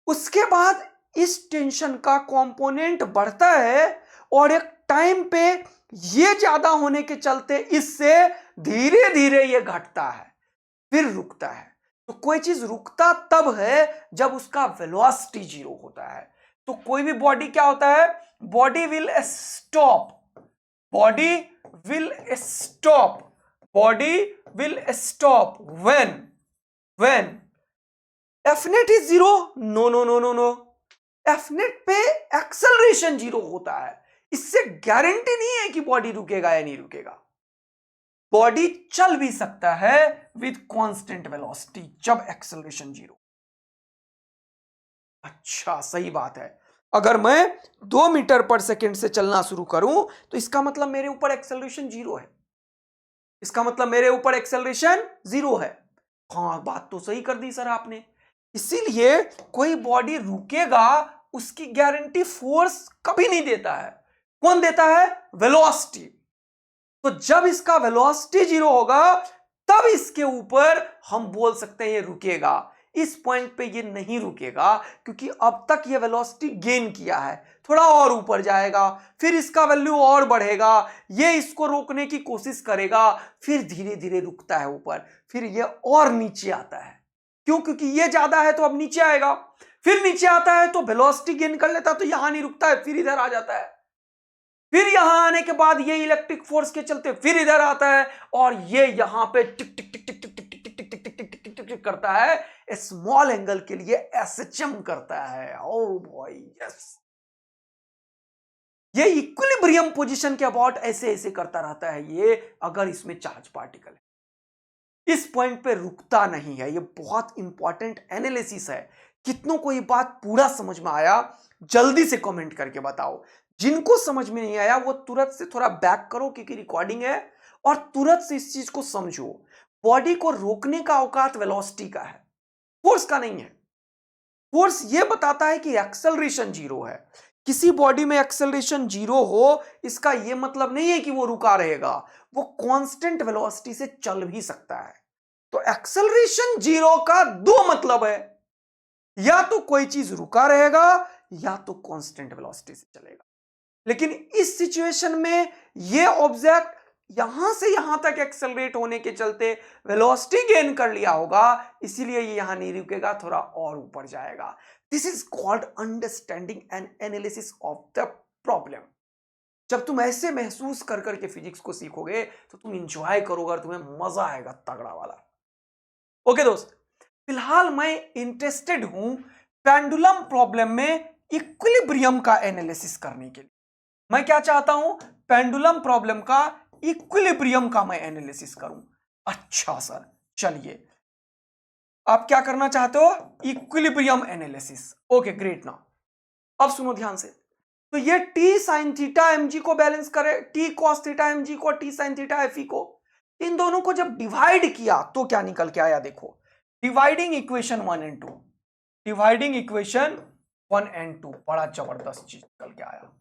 Speaker 1: उसके बाद इस टेंशन का कंपोनेंट बढ़ता है और एक टाइम पे ये ज्यादा होने के चलते इससे धीरे धीरे ये घटता है, फिर रुकता है। तो कोई चीज रुकता तब है जब उसका वेलोसिटी 0 होता है। तो कोई भी बॉडी क्या होता है? Body will stop, body will stop, body will stop when F net is 0। No no no no no, F net पे एक्सेलरेशन 0 होता है। इससे गारंटी नहीं है कि बॉडी रुकेगा या नहीं रुकेगा। बॉडी चल भी सकता है विद कांस्टेंट वेलोसिटी जब एक्सेलरेशन 0। अच्छा, सही बात है। अगर मैं 2 मीटर पर सेकेंड से चलना शुरू करूं तो इसका मतलब मेरे ऊपर एक्सेलरेशन 0 है। इसका मतलब मेरे ऊपर एक्सेलरेशन 0 है। हाँ, बात तो सही कर दी सर आपने। इसीलिए कोई बॉडी रुकेगा उसकी गारंटी फोर्स कभी नहीं देता है। कौन देता है? वेलोसिटी। तो जब इसका वेलोसिटी 0 होगा तब इसके ऊपर हम बोल सकते हैं ये रुकेगा। इस पॉइंट पे ये नहीं रुकेगा क्योंकि अब तक ये वेलोसिटी गेन किया है, थोड़ा और ऊपर जाएगा, फिर इसका वैल्यू और बढ़ेगा, ये इसको रोकने की कोशिश करेगा, फिर धीरे धीरे रुकता है ऊपर, फिर ये और नीचे आता है। क्यों? क्योंकि ये ज्यादा है तो अब नीचे आएगा, फिर नीचे आता है तो वेलोसिटी गेन कर लेता है, तो यहां नहीं रुकता है, फिर इधर आ जाता है, फिर यहां आने के बाद ये इलेक्ट्रिक फोर्स के चलते फिर इधर आता है और ये यहां पे टिक टिक टिक टिक टिक टिक टिक टिक टिक टिक टिक टिक टिक करता है। स्मॉल एंगल के लिए एसएचएम करता है। Oh boy, yes. ये इक्विलिब्रियम पोजीशन के अबाउट ऐसे ऐसे करता रहता है ये, अगर इसमें चार्ज पार्टिकल है। इस पॉइंट पे रुकता नहीं है। ये बहुत इंपॉर्टेंट एनालिसिस है। कितनों को ये बात पूरा समझ में आया? जल्दी से कमेंट करके बताओ। जिनको समझ में नहीं आया वो तुरंत से थोड़ा बैक करो क्योंकि रिकॉर्डिंग है, और तुरंत से इस चीज को समझो। बॉडी को रोकने का औकात वेलोसिटी का है, फोर्स का नहीं है। फोर्स ये बताता है कि एक्सेलरेशन 0 है। किसी बॉडी में एक्सेलरेशन 0 हो इसका यह मतलब नहीं है कि वो रुका रहेगा, वो कांस्टेंट वेलोसिटी से चल भी सकता है। तो एक्सेलरेशन 0 का 2 मतलब है, या तो कोई चीज रुका रहेगा या तो कांस्टेंट वेलोसिटी से चलेगा। लेकिन इस सिचुएशन में ये ऑब्जेक्ट यहां से यहां तक एक्सेलरेट होने के चलते वेलोसिटी गेन कर लिया होगा, इसीलिए ये यहां नहीं रुकेगा, थोड़ा और ऊपर जाएगा। This is called understanding and analysis of the problem. जब तुम ऐसे महसूस कर करके फिजिक्स को सीखोगे तो तुम इंजॉय करोगे और तुम्हें मजा आएगा तगड़ा वाला। ओके दोस्त, फिलहाल मैं इंटरेस्टेड हूं पेंडुलम प्रॉब्लम में इक्विलिब्रियम का एनालिसिस करने के लिए। मैं क्या चाहता हूं? पेंडुलम प्रॉब्लम का इक्विलिब्रियम का मैं एनालिसिस करूं। अच्छा सर, चलिए आप क्या करना चाहते हो? Equilibrium analysis. Okay great. Now अब सुनो ध्यान से। तो ये T sine theta m g को बैलेंस करे, T cos theta m g को, टी साइन थीटा एफ ई को। इन दोनों को जब डिवाइड किया तो क्या निकल के आया, देखो dividing equation 1 and 2, dividing equation 1 and 2, बड़ा जबरदस्त चीज निकल के आया।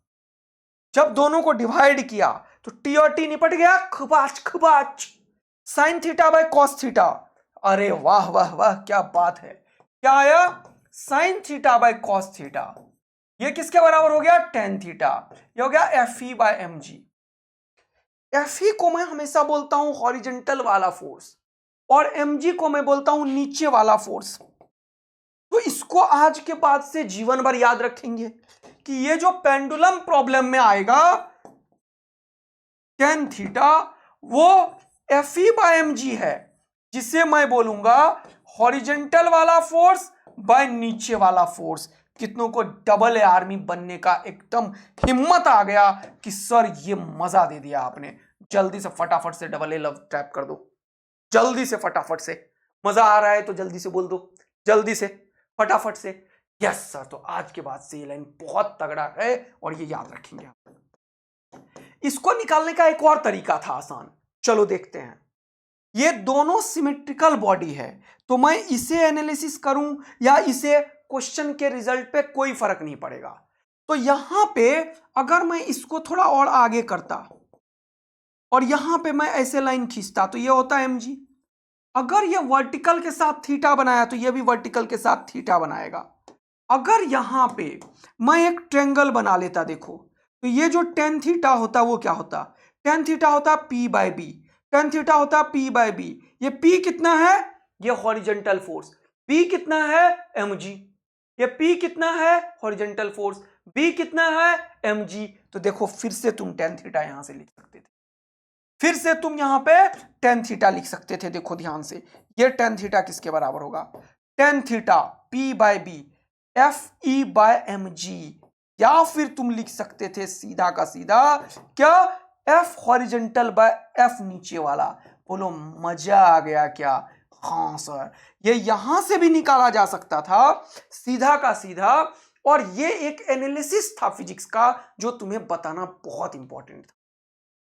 Speaker 1: जब दोनों को डिवाइड किया तो टी और टी निपट गया, खबाच खबाच, sine theta by cos theta. अरे वाह वाह वाह, क्या बात है, क्या आया, sine theta by cos theta. ये किसके बराबर हो गया, टेन थीटा। ये हो गया F E by M G. F ई को मैं हमेशा बोलता हूं हॉरिजेंटल वाला फोर्स और एम जी को मैं बोलता हूं नीचे वाला फोर्स। तो इसको आज के बाद से जीवन भर याद रखेंगे कि ये जो पेंडुलम प्रॉब्लम में आएगा टेन थीटा, वो F E by M G है, जिसे मैं बोलूंगा हॉरिजेंटल वाला फोर्स बाय नीचे वाला फोर्स। कितनों को डबल ए आर्मी बनने का एकदम हिम्मत आ गया कि सर ये मजा दे दिया आपने। जल्दी से फटाफट से डबल ए लव टैप कर दो, जल्दी से फटाफट से, मजा आ रहा है तो जल्दी से बोल दो, जल्दी से फटाफट से, यस सर। तो आज के बाद से ये लाइन बहुत तगड़ा है और ये याद रखेंगे। इसको निकालने का एक और तरीका था आसान, चलो देखते हैं। ये दोनों सिमेट्रिकल बॉडी है, तो मैं इसे एनालिसिस करूं या इसे, क्वेश्चन के रिजल्ट पे कोई फर्क नहीं पड़ेगा। तो यहां पे अगर मैं इसको थोड़ा और आगे करता और यहां पे मैं ऐसे लाइन खींचता तो ये होता है mg। अगर ये वर्टिकल के साथ थीटा बनाया तो ये भी वर्टिकल के साथ थीटा बनाएगा। अगर यहां पे मैं एक ट्रेंगल बना लेता, देखो तो ये जो टेन थीटा होता वो क्या होता, टेन थीटा होता p by B, tan theta होता p बाय बी। ये p कितना है, ये हॉरिजेंटल फोर्स, b कितना है mg, ये p कितना है हॉरिजेंटल फोर्स, b कितना है mg। तो देखो फिर से तुम टेन थीटा यहां से लिख सकते थे, फिर से तुम यहां पे टेन थीटा लिख सकते थे। देखो ध्यान से, ये टेन थीटा किसके बराबर होगा, tan theta p by B F E by M G, या फिर तुम लिख सकते थे सीधा का सीधा क्या, एफ हॉरिजेंटल बाय एफ नीचे वाला। बोलो मजा आ गया क्या, हाँ सर, ये यहां से भी निकाला जा सकता था सीधा का सीधा। और ये एक एनालिसिस था फिजिक्स का जो तुम्हें बताना बहुत इंपॉर्टेंट था,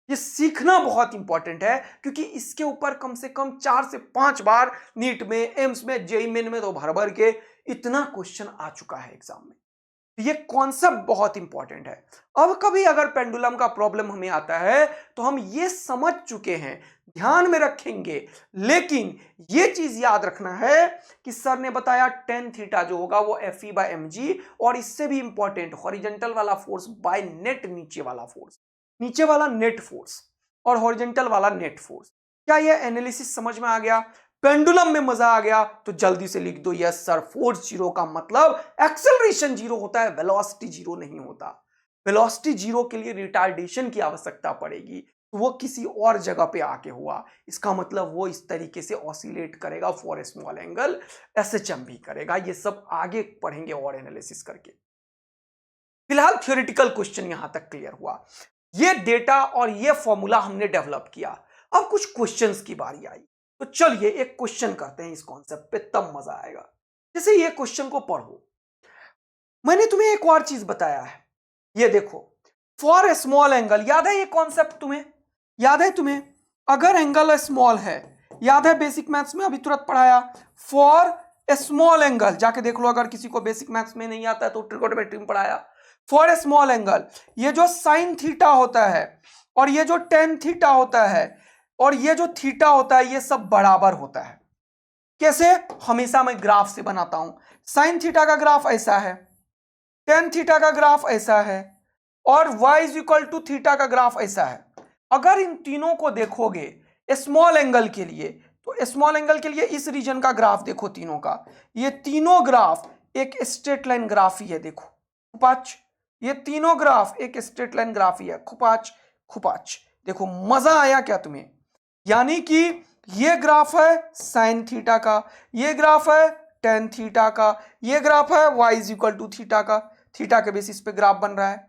Speaker 1: ये सीखना बहुत इंपॉर्टेंट है, क्योंकि इसके ऊपर कम से कम 4 से 5 बार नीट में, एम्स में, जेईई मेन में तो भर भर के इतना क्वेश्चन आ चुका है एग्जाम में। ये कॉन्सेप्ट बहुत इंपॉर्टेंट है। अब कभी अगर पेंडुलम का प्रॉब्लम हमें आता है तो हम ये समझ चुके हैं, ध्यान में रखेंगे, लेकिन ये चीज याद रखना है कि सर ने बताया टेन थीटा जो होगा वो F E by M G, और इससे भी इंपॉर्टेंट हॉरिजेंटल वाला फोर्स बाय नेट नीचे वाला फोर्स, नीचे वाला नेट फोर्स और हॉरिजेंटल वाला नेट फोर्स। क्या ये एनालिसिस समझ में आ गया, पेंडुलम में मजा आ गया? तो जल्दी से लिख दो यस सर, फोर्स जीरो का मतलब एक्सेलरेशन जीरो होता है, वेलोसिटी जीरो नहीं होता। वेलोसिटी जीरो के लिए रिटार्डेशन की आवश्यकता पड़ेगी, तो वो किसी और जगह पे आके हुआ, इसका मतलब वो इस तरीके से ऑसिलेट करेगा for a small angle, SHM भी करेगा। ये सब आगे पढ़ेंगे और एनालिसिस करके। फिलहाल थ्योरेटिकल क्वेश्चन यहां तक क्लियर हुआ, ये डेटा और ये फॉर्मूला हमने डेवलप किया। अब कुछ क्वेश्चंस की बारी आई, तो चलिए एक क्वेश्चन करते हैं इस कॉन्सेप्ट पे, तब मजा आएगा। जैसे ये क्वेश्चन को पढ़ो, मैंने तुम्हें एक और चीज बताया है, ये देखो फॉर ए स्मॉल एंगल, याद है ये कॉन्सेप्ट तुम्हें, याद है तुम्हें, अगर एंगल स्मॉल है, याद है बेसिक मैथ्स में अभी तुरंत पढ़ाया, फॉर ए स्मॉल एंगल, जाके देख लो अगर किसी को बेसिक मैथ्स में नहीं आता है तो ट्रिगोनोमेट्री में पढ़ाया। फॉर ए स्मॉल एंगल, ये जो साइन थीटा होता है और ये जो टेन थीटा होता है और ये जो थीटा होता है, ये सब बराबर होता है। कैसे? हमेशा मैं ग्राफ से बनाता हूं, साइन थीटा का ग्राफ ऐसा है, टेन थीटा का ग्राफ ऐसा है और y is equal to theta का ग्राफ ऐसा है। अगर इन तीनों को देखोगे स्मॉल एंगल के लिए, तो स्मॉल एंगल के लिए इस रीजन का ग्राफ देखो तीनों का, ये तीनों ग्राफ एक स्ट्रेट लाइन ग्राफ ही है। देखो खुपाच, ये तीनों ग्राफ एक स्ट्रेट लाइन ग्राफ ही है, खुपाच खुपाच। देखो मजा आया क्या तुम्हें? यानी कि ये ग्राफ है साइन थीटा का, ये ग्राफ है टेन थीटा का, ये ग्राफ है y is equal to theta का, थीटा के बेसिस पे ग्राफ बन रहा है।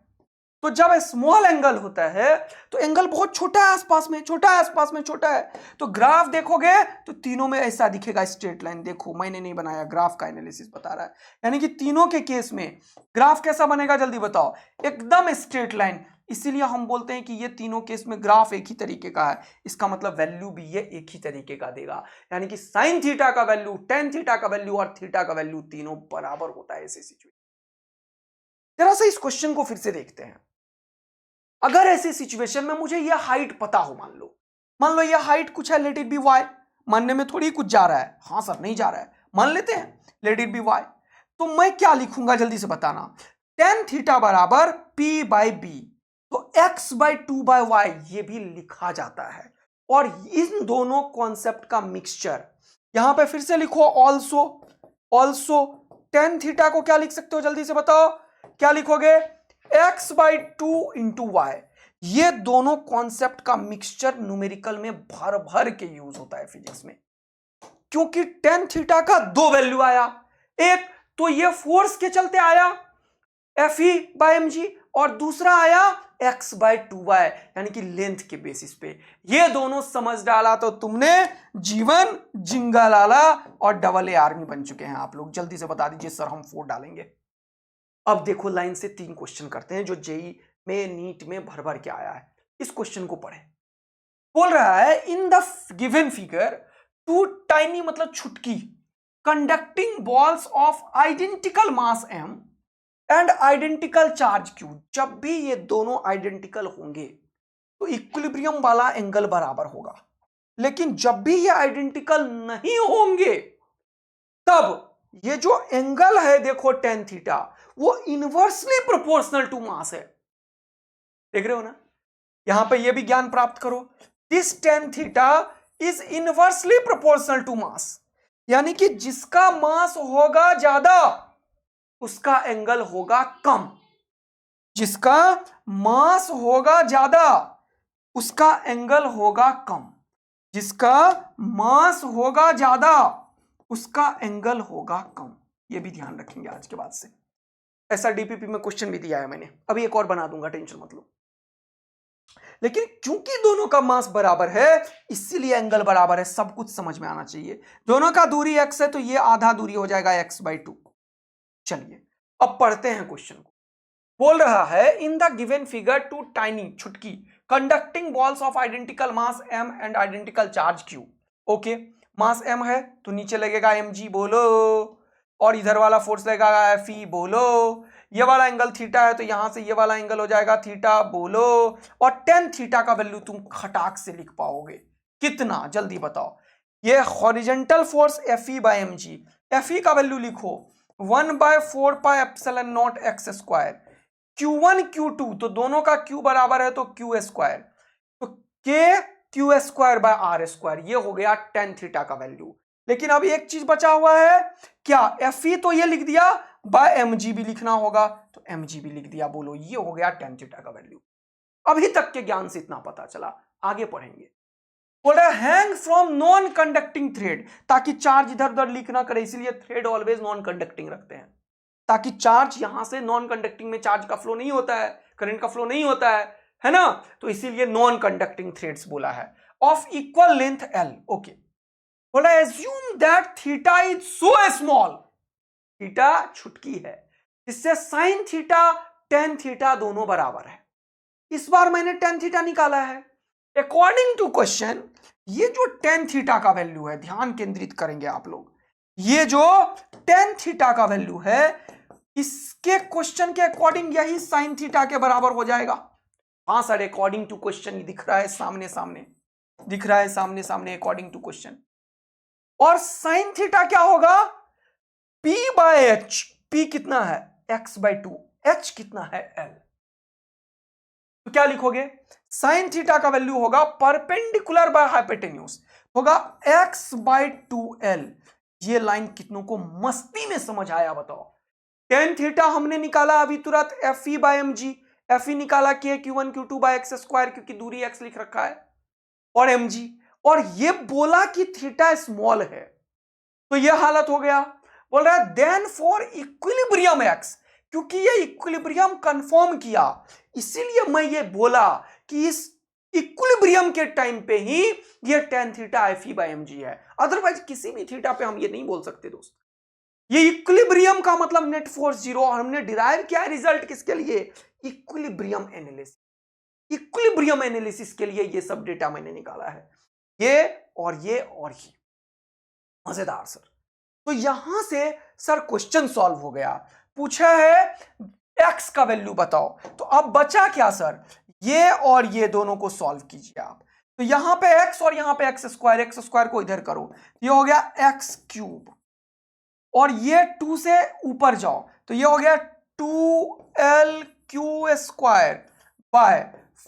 Speaker 1: तो जब स्मॉल एंगल होता है तो एंगल बहुत छोटा है, आसपास में छोटा है, आसपास में छोटा है, तो ग्राफ देखोगे तो तीनों में ऐसा दिखेगा स्ट्रेट लाइन। देखो मैंने नहीं बनाया, ग्राफ का एनालिसिस बता रहा है, यानी कि तीनों के केस में ग्राफ कैसा बनेगा जल्दी बताओ, एकदम स्ट्रेट लाइन। इसीलिए हम बोलते हैं कि ये तीनों केस में ग्राफ एक ही तरीके का है, इसका मतलब वैल्यू भी ये एक ही तरीके का देगा, यानी कि साइन थीटा का वैल्यू, टेन थीटा का वैल्यू और थीटा का वैल्यू तीनों बराबर होता है ऐसे सिचुएशन। जरा सा इस क्वेश्चन को फिर से देखते हैं। अगर ऐसे सिचुएशन में मुझे यह हाइट पता हो, मान लो यह हाइट कुछ है, लेट इट बी वाई, मानने में थोड़ी कुछ जा रहा है, हाँ सर नहीं जा रहा है, मान लेते हैं लेट इट बी वाई, तो मैं क्या लिखूंगा जल्दी से बताना, टेन थीटा बराबर पी बाई बी, तो X by two by Y ये भी लिखा जाता है, और इन दोनों कॉन्सेप्ट का मिक्सचर यहां पे फिर से लिखो, ऑल्सो टेन थीटा को क्या लिख सकते हो जल्दी से बताओ, क्या लिखोगे, X by two into Y, ये दोनों कॉन्सेप्ट का मिक्सचर न्यूमेरिकल में भर भर के यूज होता है फिजिक्स में, क्योंकि टेन थीटा का दो वैल्यू आया, एक तो ये फोर्स के चलते आया F E by M G, और दूसरा आया एक्स बाई टू वाई यानी कि लेंथ के बेसिस पे, ये दोनों समझ डाला तो तुमने जीवन जिंगालाला और डबल ए आर्मी बन चुके हैं आप लोग। जल्दी से बता दीजिए सर हम 4 डालेंगे। अब देखो लाइन से 3 क्वेश्चन करते हैं जो जेई में, नीट में भर भर के आया है। इस क्वेश्चन को पढ़े, बोल रहा है in the given figure two tiny मतलब छुटकी conducting balls of identical mass m and identical charge q, जब भी ये दोनों आइडेंटिकल होंगे तो इक्विलिब्रियम वाला एंगल बराबर होगा, लेकिन जब भी ये आइडेंटिकल नहीं होंगे तब ये जो एंगल है देखो टेन थीटा, वो इनवर्सली प्रोपोर्शनल टू मास है। देख रहे हो ना, यहां पे ये भी ज्ञान प्राप्त करो, this tan theta is inversely proportional to mass, यानी कि जिसका मास होगा ज्यादा उसका एंगल होगा कम, जिसका मास होगा ज्यादा उसका एंगल होगा कम, जिसका मास होगा ज्यादा उसका एंगल होगा कम। ये भी ध्यान रखेंगे आज के बाद से, ऐसा डीपीपी में क्वेश्चन भी दिया है मैंने, अभी एक और बना दूंगा, टेंशन मत लो। लेकिन क्योंकि दोनों का मास बराबर है इसीलिए एंगल बराबर है, सब कुछ समझ में आना चाहिए। दोनों का दूरी x है तो ये आधा दूरी हो जाएगा x बाई टू। चलिए अब पढ़ते हैं क्वेश्चन को। बोल रहा है in the given figure two tiny छुटकी conducting balls of identical mass m and identical charge q। Okay, mass m है तो नीचे लगेगा mg बोलो, और इधर वाला फोर्स लगेगा Fe बोलो, ये वाला एंगल थीटा है तो यहां से ये वाला एंगल हो जाएगा थीटा बोलो, और टेन थीटा का वैल्यू तुम खटाक से लिख पाओगे कितना, जल्दी बताओ। ये horizontal force Fe by M G, Fe का वैल्यू लिखो 1/4 pi epsilon naught X square, Q1 Q2 तो दोनों का Q बराबर है तो Q स्क्वायर, तो K Q square by R square, ये हो गया टेन थीटा का वैल्यू। लेकिन अब एक चीज बचा हुआ है क्या, Fe तो ये लिख दिया, बाय mg भी लिखना होगा तो mg भी लिख दिया, बोलो ये हो गया टेन थीटा का वैल्यू। अभी तक के ज्ञान से इतना पता चला, आगे पढ़ेंगे। बोल रहा है hang from non conducting thread, ताकि चार्ज इधर उधर लीक ना करे, इसलिए थ्रेड ऑलवेज नॉन कंडक्टिंग रखते हैं, ताकि चार्ज यहां से नॉन कंडक्टिंग में चार्ज का फ्लो नहीं होता है, करंट का फ्लो नहीं होता है ना, तो इसीलिए नॉन कंडक्टिंग थ्रेड्स बोला है, of equal length l। Okay, बोला assume that theta is so small, theta छुटकी है, इससे साइन थीटा टेन थीटा दोनों बराबर है। इस बार मैंने टेन थीटा निकाला है, अकॉर्डिंग टू क्वेश्चन ये जो टेन थीटा का वैल्यू है, ध्यान केंद्रित करेंगे आप लोग, ये जो टेन थीटा का वैल्यू है इसके क्वेश्चन के अकॉर्डिंग यही साइन थीटा के बराबर हो जाएगा। हाँ सर अकॉर्डिंग टू क्वेश्चन दिख रहा है सामने सामने, दिख रहा है सामने सामने अकॉर्डिंग टू क्वेश्चन, और साइन थीटा क्या होगा, P बाय एच, P कितना है x बाई टू, h कितना है l, तो क्या लिखोगे, साइन थीटा का वैल्यू होगा परपेंडिकुलर बाय हाइपोटेन्यूज, होगा x बाई टू एल। ये लाइन कितनों को मस्ती में समझ आया बताओ। टेन थीटा हमने निकाला अभी तुरंत Fe by M G, Fe निकाला K Q1 Q2 by X square, क्योंकि दूरी x लिख रखा है, और mg, और ये बोला कि थीटा स्मॉल है, तो ये हालत हो गया। बोल रहा है देन फॉर इक्विलिब्रियम x, क्योंकि ये इक्विलिब्रियम कंफर्म किया इसीलिए मैं ये बोला कि इस इक्विलिब्रियम के टाइम पे ही ये tan theta Fe by M G है, अदरवाइज किसी भी थीटा पे हम ये नहीं बोल सकते दोस्त। ये इक्विलिब्रियम का मतलब नेट फोर्स जीरो, और हमने डिराइव किया है रिजल्ट किसके लिए, इक्विलिब्रियम एनालिसिस। इक्विलिब्रियम एनालिसिस के लिए ये सब डेटा मैंने निकाला है, ये और ये और ये। मजेदार सर। तो यहां से सर क्वेश्चन सॉल्व हो गया, पूछा है एक्स का वैल्यू बताओ, तो अब बचा क्या सर, ये और ये दोनों को सॉल्व कीजिए आप। तो यहां पे एक्स और यहां पे एक्स स्क्वायर को इधर करो, ये हो गया एक्स क्यूब, और ये 2 से ऊपर जाओ तो ये हो गया 2l Q square by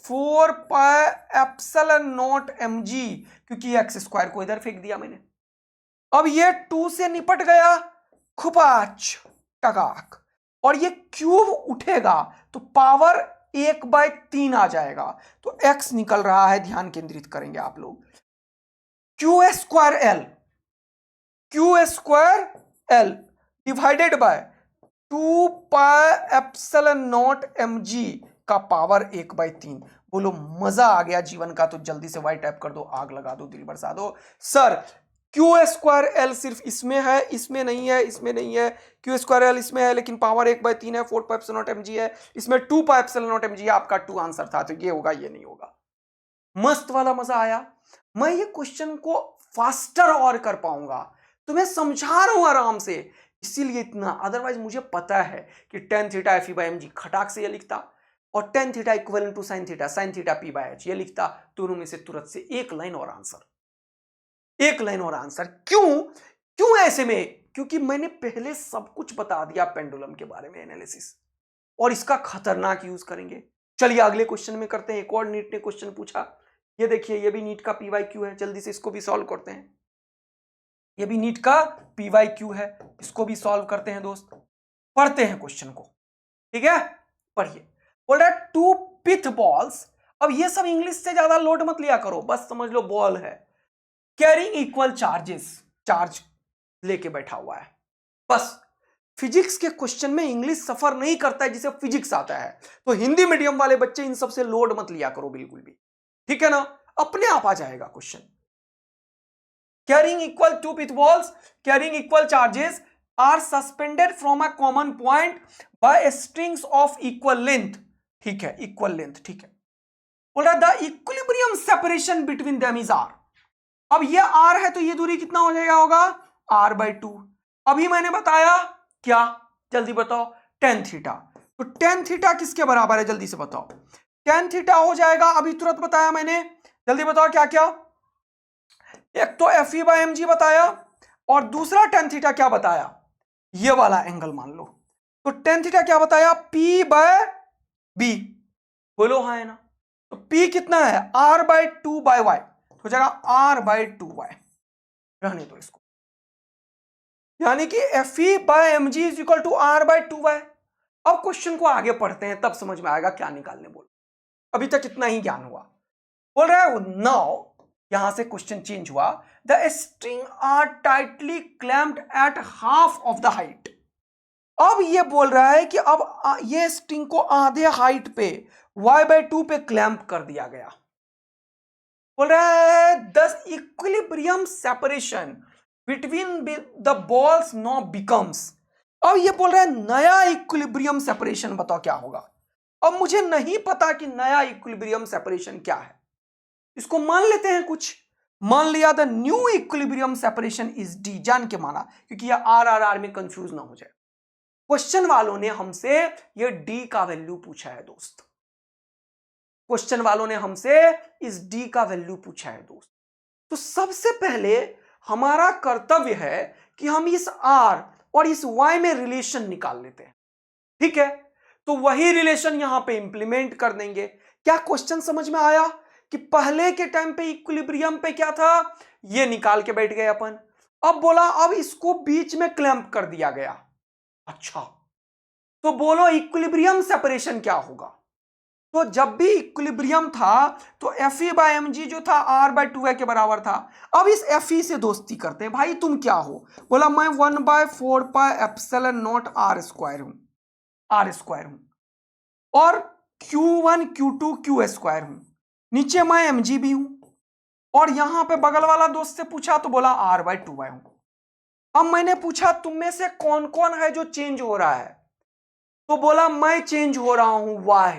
Speaker 1: 4 pi epsilon not mg, क्योंकि एक्स स्क्वायर को इधर फेंक दिया मैंने। अब ये 2 से निपट गया, खुपाच टकाक, और ये क्यूब उठेगा तो पावर 1/3 आ जाएगा, तो x निकल रहा है, ध्यान केंद्रित करेंगे आप लोग, Q square L divided by 2 pi epsilon not mg का पावर 1/3। बोलो मजा आ गया जीवन का, तो जल्दी से वाई टाइप कर दो, आग लगा दो, दिल बरसा दो। सर क्यू स्क्वायर एल सिर्फ इसमें है, इसमें नहीं है, इसमें नहीं है, क्यू स्क्वायर एल इसमें है लेकिन पावर 1/3 है, 4 पाई एप्सिलॉन नॉट mg है, इसमें 2 पाई एप्सिलॉन नॉट mg है। आपका 2 आंसर था, तो ये होगा, ये नहीं होगा। मस्त वाला मजा आया। मैं ये क्वेश्चन को फास्टर और कर पाऊंगा, तो मैं समझा रहा हूं आराम से, इसीलिए इतना। अदरवाइज मुझे पता है कि tan थीटा FE/mg खटाक से ये लिखता, और tan theta equal to sin theta P/h ये लिखता, दोनों में से तुरंत से एक लाइन और आंसर, एक लाइन और आंसर। क्यों ऐसे में? क्योंकि मैंने पहले सब कुछ बता दिया पेंडुलम के बारे में एनालिसिस, और इसका खतरनाक यूज करेंगे। चलिए अगले क्वेश्चन में करते हैं। एक और नीट ने क्वेश्चन पूछा, ये देखिए, ये भी नीट का PYQ है, जल्दी से इसको भी सॉल्व करते हैं। ये भी नीट का PYQ है, इसको भी सॉल्व करते हैं दोस्त। पढ़ते हैं क्वेश्चन को, ठीक है, पढ़िए। बोल रहा है 2 पिथ बॉल्स, अब ये सब इंग्लिश से ज्यादा लोड मत लिया करो, बस समझ लो बॉल है, कैरिंग इक्वल चार्जेस, चार्ज लेके बैठा हुआ है। बस फिजिक्स के क्वेश्चन में इंग्लिश सफर नहीं करता है जिसे फिजिक्स आता है, तो हिंदी मीडियम वाले बच्चे इन सबसे लोड मत लिया करो बिल्कुल भी, ठीक है ना, अपने आप आ जाएगा question. Carrying equal 2 pith balls carrying equal charges are suspended from a common point by strings of equal length, ठीक है, इक्वल लेंथ, ठीक है। बोल रहा the equilibrium separation between them is R. अब ये r है तो ये दूरी कितना हो जाएगा, होगा r/2। अभी मैंने बताया क्या, जल्दी बताओ, tan थीटा। तो tan थीटा किसके बराबर है, जल्दी से बताओ। tan थीटा हो जाएगा, अभी तुरंत बताया मैंने, जल्दी बताओ क्या क्या। एक तो FE/mg बताया, और दूसरा tan थीटा क्या बताया, ये वाला एंगल मान लो। तो tan थीटा क्या बताया, P/B, बोलो हाँ है ना। तो P कितना है, r/2/y, हो जाएगा r/2y, रहने दो इसको, यानी कि FE/mg is equal to r/2y। अब क्वेश्चन को आगे पढ़ते हैं, तब समझ में आएगा क्या निकालने बोल, अभी तक इतना ही ज्ञान हुआ। बोल रहा है नाउ, यहां से क्वेश्चन चेंज हुआ, the string are tightly clamped at half of the height. अब ये बोल रहा है कि अब ये स्ट्रिंग को आधे हाइट पे y/2 पे क्लैम्प कर दिया गया। बोल रहा है the equilibrium separation between the balls now becomes. अब ये बोल रहा है नया इक्विलिब्रियम सेपरेशन बताओ क्या होगा। अब मुझे नहीं पता कि नया इक्विलिब्रियम सेपरेशन क्या है, इसको मान लेते हैं कुछ। मान लिया the new equilibrium separation is D, जान के माना, क्योंकि ये RRR में कंफ्यूज ना हो जाए। क्वेश्चन वालों ने हमसे ये डी का वैल्यू पूछा है दोस्त, क्वेश्चन वालों ने हमसे इस डी का वैल्यू पूछा है दोस्त। तो सबसे पहले हमारा कर्तव्य है कि हम इस r और इस y में रिलेशन निकाल लेते हैं, ठीक है। तो वही रिलेशन यहां पे इंप्लीमेंट कर देंगे। क्या क्वेश्चन समझ में आया कि पहले के टाइम पे इक्विलिब्रियम पे क्या था, ये निकाल के बैठ गए अपन। अब बोला अब इसको बीच में क्लैंप कर दिया गया, अच्छा, तो बोलो इक्विलिब्रियम सेपरेशन क्या होगा। तो जब भी इक्विलिब्रियम था तो FE/mg जो था r/2y के बराबर था। अब इस FE से दोस्ती करते हैं, भाई तुम क्या हो, बोला मैं 1/4 pi epsilon not r square हूं, और Q1 Q2 Q स्क्वायर हूं, नीचे मैं mg भी हूं, और यहां पे बगल वाला दोस्त से पूछा तो बोला r/2y हूं। अब मैंने पूछा तुम में से कौन कौन है जो चेंज हो रहा है, तो बोला मैं चेंज हो रहा हूं y,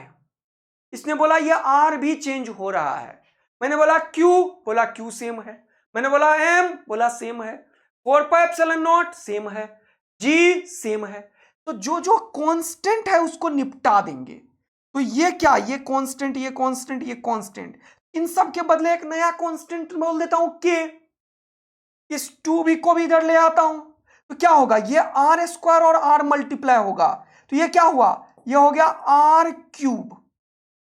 Speaker 1: इसने बोला ये R भी चेंज हो रहा है। मैंने बोला Q, बोला Q सेम है। मैंने बोला M, बोला सेम है। 4πε0 सेम है। G सेम है। तो जो जो कांस्टेंट है उसको निपटा देंगे। तो ये क्या, ये कांस्टेंट, ये कांस्टेंट, ये कांस्टेंट, इन सब के बदले एक नया कांस्टेंट बोल देता हूं K। इस 2b को भी इधर ले आता हूं तो क्या होगा, ये R² और R मल्टीप्लाई होगा। तो ये क्या हुआ, ये हो गया R³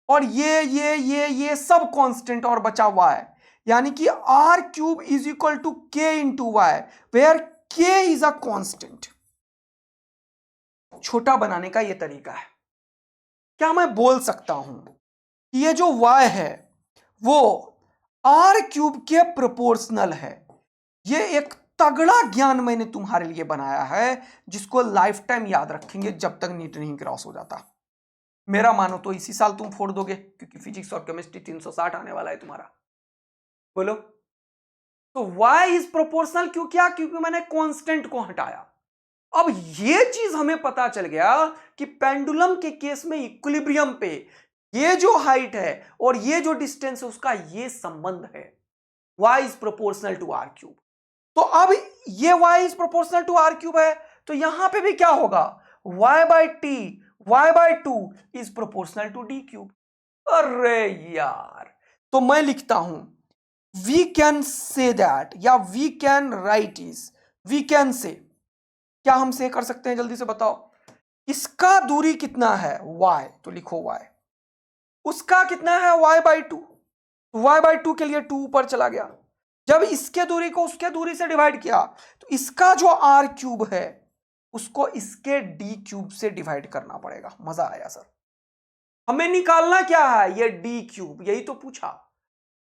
Speaker 1: और ये सब कांस्टेंट और बचा हुआ है, यानी कि R³ is equal to K into Y, where K is a constant. छोटा बनाने का ये तरीका है। क्या मैं बोल सकता हूं कि ये जो y है वो R³ के प्रोपोर्शनल है। ये एक तगड़ा ज्ञान मैंने तुम्हारे लिए बनाया है जिसको लाइफ टाइम याद रखेंगे जब तक नीट नहीं क्रॉस हो जाता। मेरा मानो तो इसी साल तुम फोड़ दोगे, क्योंकि फिजिक्स और केमिस्ट्री 360 आने वाला है तुम्हारा। बोलो, तो y इज प्रोपोर्शनल क्यों किया, क्योंकि मैंने कांस्टेंट को हटाया। अब ये चीज हमें पता चल गया कि पेंडुलम के केस में इक्विलिब्रियम पे ये जो हाइट है और ये जो डिस्टेंस है उसका ये संबंध है, y is proportional to R³। तो अब ये y is proportional to R³ है तो यहां पे भी क्या होगा, y/2 is proportional to D³। अरे यार, तो मैं लिखता हूं वी कैन से दैट, या we can write is, we can say, क्या हम से कर सकते हैं, जल्दी से बताओ। इसका दूरी कितना है y, तो लिखो y। उसका कितना है y/2, y/2 के लिए 2 ऊपर चला गया। जब इसके दूरी को उसके दूरी से डिवाइड किया तो इसका जो R³ है उसको इसके D³ से डिवाइड करना पड़ेगा। मजा आया सर। हमें निकालना क्या है, ये D³, यही तो पूछा।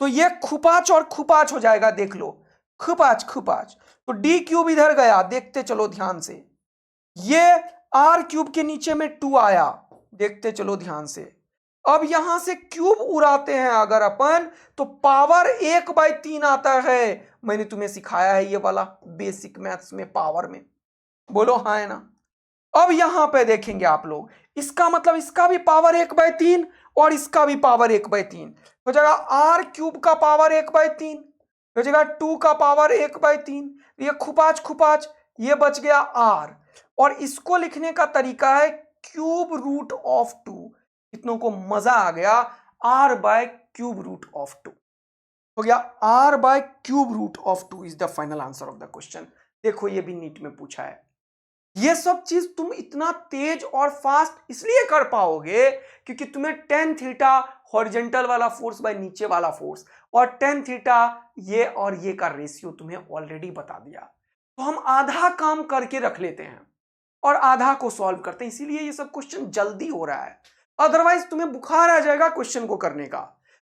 Speaker 1: तो ये खुपाच और खुपाच हो जाएगा, देख लो, खुपाच खुपाच। तो D³ इधर गया, देखते चलो ध्यान से। ये R³ के नीचे में 2 आया, देखते चलो ध्यान से। अब यहां से क्यूब उड़ाते हैं अगर अपन तो पावर 1/3 आता है। मैंने तुम्हें सिखाया है ये वाला बेसिक मैथ्स में, पावर में। बोलो हाँ है ना। अब यहां पे देखेंगे आप लोग, इसका मतलब इसका भी पावर 1/3 और इसका भी पावर 1/3 हो जाएगा। R³ का पावर 1/3 हो जाएगा, 2 का पावर 1/3, ये खुपाच खुपाच, ये बच गया R। और इसको लिखने का तरीका है √2। कितनों को मजा आ गया, R/√2 हो गया। R/√2 is the final answer of the question. देखो ये भी नीट में पूछा है। ये सब चीज तुम इतना तेज और फास्ट इसलिए कर पाओगे क्योंकि तुम्हें tan थीटा हॉरिजॉन्टल वाला फोर्स बाय नीचे वाला फोर्स और tan थीटा ये और ये का रेशियो तुम्हें ऑलरेडी बता दिया। तो हम आधा काम करके रख लेते हैं और आधा को सॉल्व करते हैं, इसीलिए ये सब क्वेश्चन जल्दी हो रहा है। अदरवाइज तुम्हें बुखार आ जाएगा क्वेश्चन को करने का।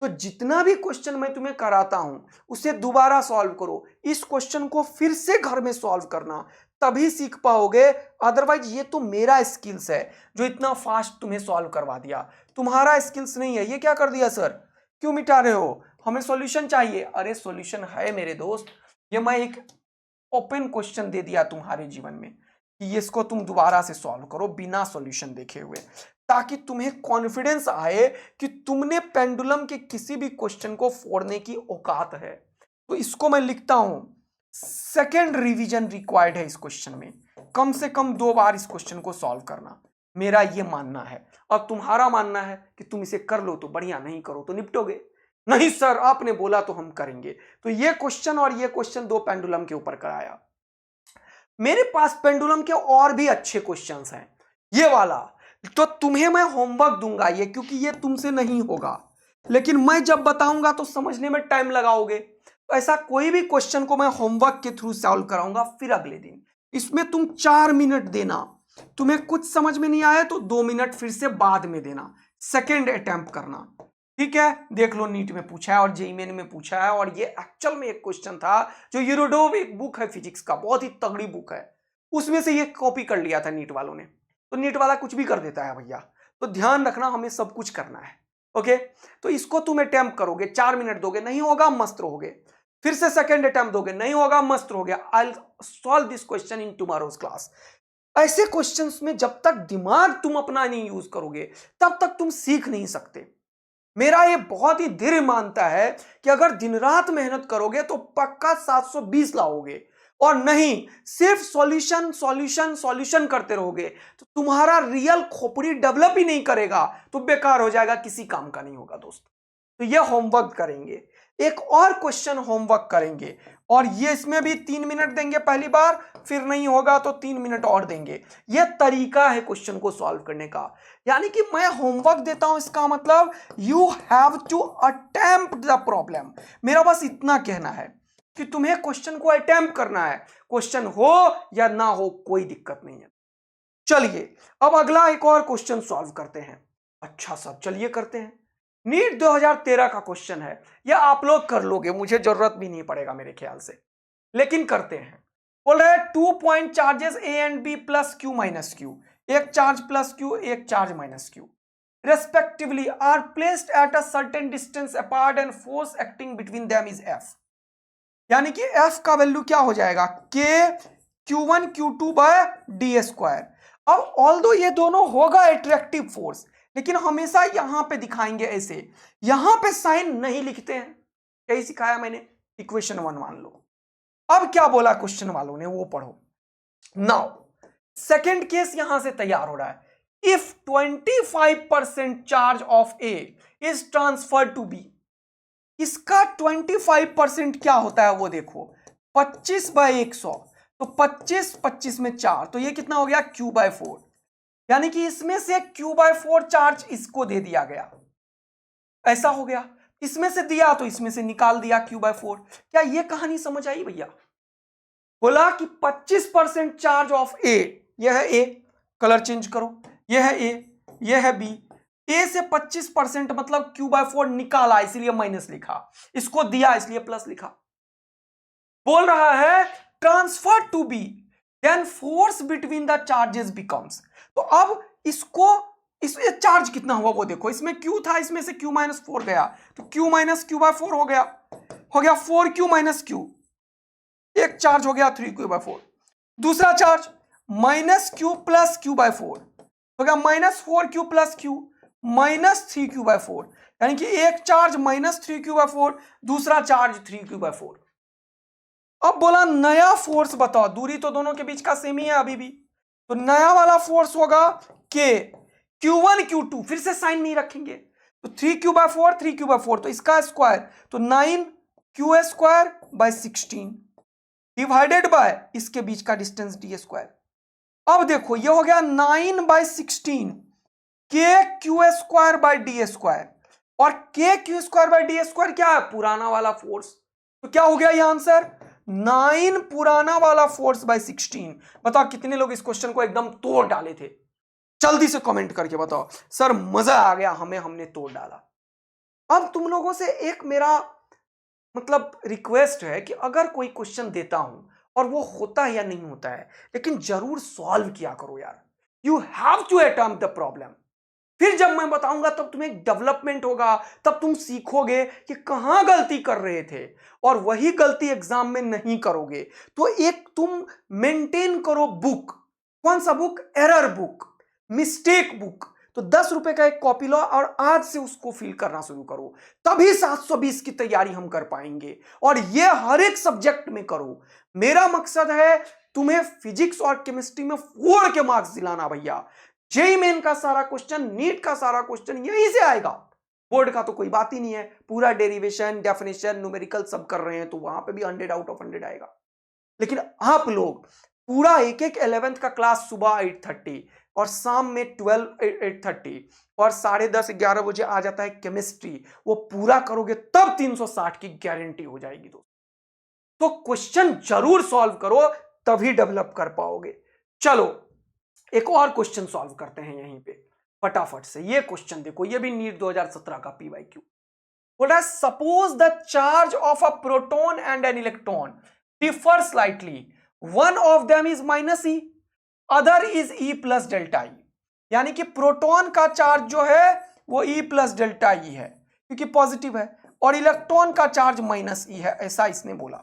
Speaker 1: तो जितना भी क्वेश्चन मैं तुम्हें कराता हूं उसे दोबारा सॉल्व करो, इस क्वेश्चन को फिर से घर में सॉल्व करना, तभी सीख पाओगे। अदरवाइज ये तो मेरा स्किल्स है जो इतना फास्ट तुम्हें सॉल्व करवा दिया, तुम्हारा स्किल्स नहीं है। ये क्या कर दिया सर, क्यों मिटा रहे हो, हमें सॉल्यूशन चाहिए। अरे सॉल्यूशन है मेरे दोस्त, ये मैं एक ओपन क्वेश्चन दे दिया तुम्हारे जीवन में कि इसको तुम दोबारा से सॉल्व करो बिना सॉल्यूशन देखे हुए, ताकि तुम्हें कॉन्फिडेंस आए कि तुमने पेंडुलम के किसी भी क्वेश्चन को फोड़ने की औकात है। तो इसको मैं लिखता हूं, सेकेंड रिवीजन रिक्वायर्ड है इस क्वेश्चन में, कम से कम 2 बार इस क्वेश्चन को सॉल्व करना, मेरा ये मानना है। अब तुम्हारा मानना है कि तुम इसे कर लो तो बढ़िया, नहीं करो तो निपटोगे। नहीं सर आपने बोला तो हम करेंगे। तो ये क्वेश्चन और ये क्वेश्चन 2 पेंडुलम के ऊपर कराया। मेरे पास पेंडुलम के और भी अच्छे क्वेश्चंस हैं, ये वाला तो तुम्हें मैं होमवर्क दूंगा ये, क्योंकि ये तुमसे नहीं होगा, लेकिन मैं जब बताऊंगा तो समझने में टाइम लगाओगे। तो ऐसा कोई भी क्वेश्चन को मैं होमवर्क के थ्रू सॉल्व कराऊंगा, फिर अगले दिन इसमें तुम 4 मिनट देना, तुम्हें कुछ समझ में नहीं आया तो 2 मिनट फिर से बाद में देना, सेकेंड अटेम्प्ट करना, ठीक है। देख लो नीट में पूछा है और जेईई मेन में पूछा है, और ये एक्चुअल में एक क्वेश्चन था जो यूरोडोव एक बुक है फिजिक्स का, बहुत ही तगड़ी बुक है, उसमें से ये कॉपी कर लिया था नीट वालों ने। तो नीट वाला कुछ भी कर देता है भैया, तो ध्यान रखना हमें सब कुछ करना है। ओके, तो इसको तुम अटेम्प्ट करोगे, 4 मिनट दोगे, नहीं होगा मस्त रहोगे, फिर से सेकेंड अटेम्प्ट दोगे, नहीं होगा मस्त रहोगे। I will solve this question in tomorrow's class. ऐसे क्वेश्चंस में जब तक दिमाग तुम अपना नहीं यूज करोगे तब तक तुम सीख नहीं सकते। मेरा ये बहुत ही दृढ़ मानता है कि अगर दिन रात मेहनत करोगे तो पक्का 720 लाओगे, और नहीं सिर्फ सॉल्यूशन सॉल्यूशन सॉल्यूशन करते रहोगे तो तुम्हारा रियल खोपड़ी डेवलप ही नहीं करेगा, तो बेकार हो जाएगा, किसी काम का नहीं होगा दोस्तों। तो ये होमवर्क करेंगे, एक और क्वेश्चन होमवर्क करेंगे, और ये इसमें भी 3 मिनट देंगे पहली बार, फिर नहीं होगा तो 3 मिनट और देंगे। यह तरीका है क्वेश्चन को सॉल्व करने का, यानी कि मैं होमवर्क देता हूं, इसका मतलब you have to attempt the problem. मेरा बस इतना कहना है कि तुम्हें क्वेश्चन को अटेम्प्ट करना है, क्वेश्चन हो या ना हो कोई दिक्कत नहीं है। चलिए अब अगला एक और क्वेश्चन सॉल्व करते हैं। अच्छा सर चलिए करते हैं। नीट 2013 का क्वेश्चन है, यह आप लोग कर लोगे, मुझे जरूरत भी नहीं पड़ेगा मेरे ख्याल से, लेकिन करते हैं। बोल रहे हैं 2 point charges A and B plus Q minus Q, एक चार्ज प्लस क्यू एक charge minus Q respectively are placed at a certain distance apart and force acting between them is F. यानी कि एफ का value क्या हो जाएगा, K Q1 Q2 by D square. अब although ये दोनों होगा एट्रैक्टिव फोर्स, लेकिन हमेशा यहां पे दिखाएंगे ऐसे, यहां पे साइन नहीं लिखते हैं, यही सिखाया मैंने, इक्वेशन 1 मान लो। अब क्या बोला क्वेश्चन वालों ने वो पढ़ो। नाउ सेकेंड केस यहां से तैयार हो रहा है, if 25% charge of A is transferred to B, इसका 25% क्या होता है वो देखो, 25/100, तो 25 में 4, तो ये कितना हो गया Q/4, यानी कि इसमें से Q/4 चार्ज इसको दे दिया गया, ऐसा हो गया, इसमें से दिया तो इसमें से निकाल दिया Q/4। क्या ये कहानी समझ आई भैया? बोला कि 25% चार्ज ऑफ ए, यह है ए, कलर चेंज करो, यह है ए, यह है बी, ए से 25% मतलब Q/4 निकाला इसलिए माइनस लिखा, इसको दिया इसलिए प्लस लिखा। बोल रहा है transfer to B then force between the charges becomes, तो अब इसको इस चार्ज कितना हुआ वो देखो, इसमें Q था, इसमें से Q-4 गया तो Q-Q/4 हो गया 4Q-Q, एक चार्ज हो गया 3Q/4, दूसरा चार्ज -Q प्लस Q/4 हो गया -4Q प्लस Q -3Q/4, यानी कि एक चार्ज -3Q/4, दूसरा चार्ज 3Q/4। अब बोला नया फोर्स बताओ, दूरी तो दोनों के बीच का सेम ही है अभी भी, तो नया वाला फोर्स होगा K Q1 Q2, फिर से साइन नहीं रखेंगे, तो 3Q/4 तो इसका स्क्वायर, तो 9Q²/16 डिवाइडेड बाय इसके बीच का डिस्टेंस d²। अब देखो ये हो गया 9/16 KQ²/d², और KQ²/d² क्या है, पुराना वाला फोर्स, तो क्या हो गया ये आंसर 9 पुराना वाला फोर्स बाय 16। बताओ कितने लोग इस क्वेश्चन को एकदम तोड़ डाले थे, जल्दी से कमेंट करके बताओ, सर मजा आ गया हमें, हमने तोड़ डाला। अब तुम लोगों से एक मेरा मतलब रिक्वेस्ट है कि अगर कोई क्वेश्चन देता हूं और वो होता है या नहीं होता है, लेकिन जरूर सॉल्व किया करो यार, you have to attempt the problem. फिर जब मैं बताऊंगा तब तुम्हें डेवलपमेंट होगा, तब तुम सीखोगे कि कहां गलती कर रहे थे, और वही गलती एग्जाम में नहीं करोगे। तो एक तुम मेंटेन करो बुक, कौन सा book, error book, mistake book, तो 10 रुपए का एक कॉपी लो और आज से उसको फिल करना शुरू करो, तभी 720 की तैयारी हम कर पाएंगे, और ये हर एक सब्जेक्ट में करो। मेरा मकसद है तुम्हें फिजिक्स और केमिस्ट्री में फोड़ के मार्क्स दिलाना भैया। जेईई मेन का सारा क्वेश्चन, नीट का सारा क्वेश्चन यहीं से आएगा, बोर्ड का तो कोई बात ही नहीं है, पूरा डेरिवेशन डेफिनेशन न्यूमेरिकल सब कर रहे हैं, तो वहां पे भी 100 आउट ऑफ 100 आएगा। लेकिन आप लोग पूरा एक 11th का क्लास सुबह 8:30 और शाम में 8:30 और 10:30 11 बजे आ जाता है केमिस्ट्री, वो पूरा करोगे तब 360 की गारंटी हो जाएगी दोस्तों। तो क्वेश्चन जरूर सॉल्व करो, तभी डेवलप कर पाओगे। चलो एक और क्वेश्चन सॉल्व करते हैं यहीं पे फटाफट से। ये क्वेश्चन देखो, ये भी नीट 2017 का PYQ बोल रहा है, suppose the charge of a proton and an electron differ slightly, one of them is -E, other is E plus delta E। यानी कि प्रोटॉन का चार्ज जो है वो E प्लस डेल्टा E है क्योंकि पॉजिटिव है, और इलेक्ट्रॉन का चार्ज -E है, ऐसा इसने बोला।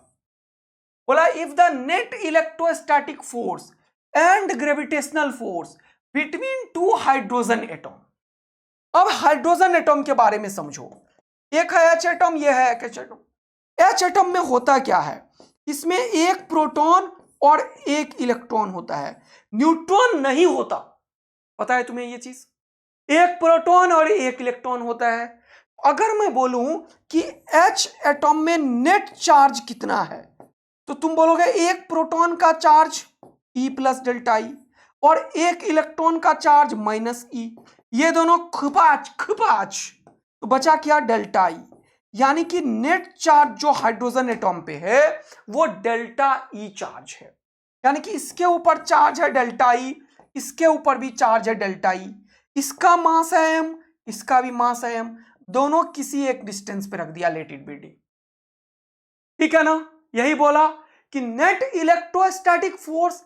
Speaker 1: If the net electrostatic force and gravitational force between two hydrogen atom, अब हाइड्रोजन एटम के बारे में समझो। एक है एच एटम, ये है एच एटम। एच एटम में होता क्या है, इसमें एक प्रोटॉन और एक इलेक्ट्रॉन होता है, न्यूट्रॉन नहीं होता। पता है तुम्हें ये चीज? एक प्रोटॉन और एक इलेक्ट्रॉन होता है। अगर मैं बोलूं कि एच एटम में नेट चार्ज कितना है, तो तुम बोलोगे एक प्रोटॉन का charge E plus delta E और एक इलेक्ट्रॉन का चार्ज माइनस ई। ये दोनों खपाच खपाच, तो बचा क्या? Delta E. यानी कि नेट चार्ज जो हाइड्रोजन एटॉम पे है वो डेल्टा ई चार्ज है। यानी कि इसके ऊपर चार्ज है डेल्टा ई, इसके ऊपर भी चार्ज है डेल्टा ई। इसका मास है m, इसका भी मास है m, दोनों किसी एक डिस्टेंस पे रख दिया, लेट इट बी डी। ठीक है ना? यही बोला कि net electrostatic force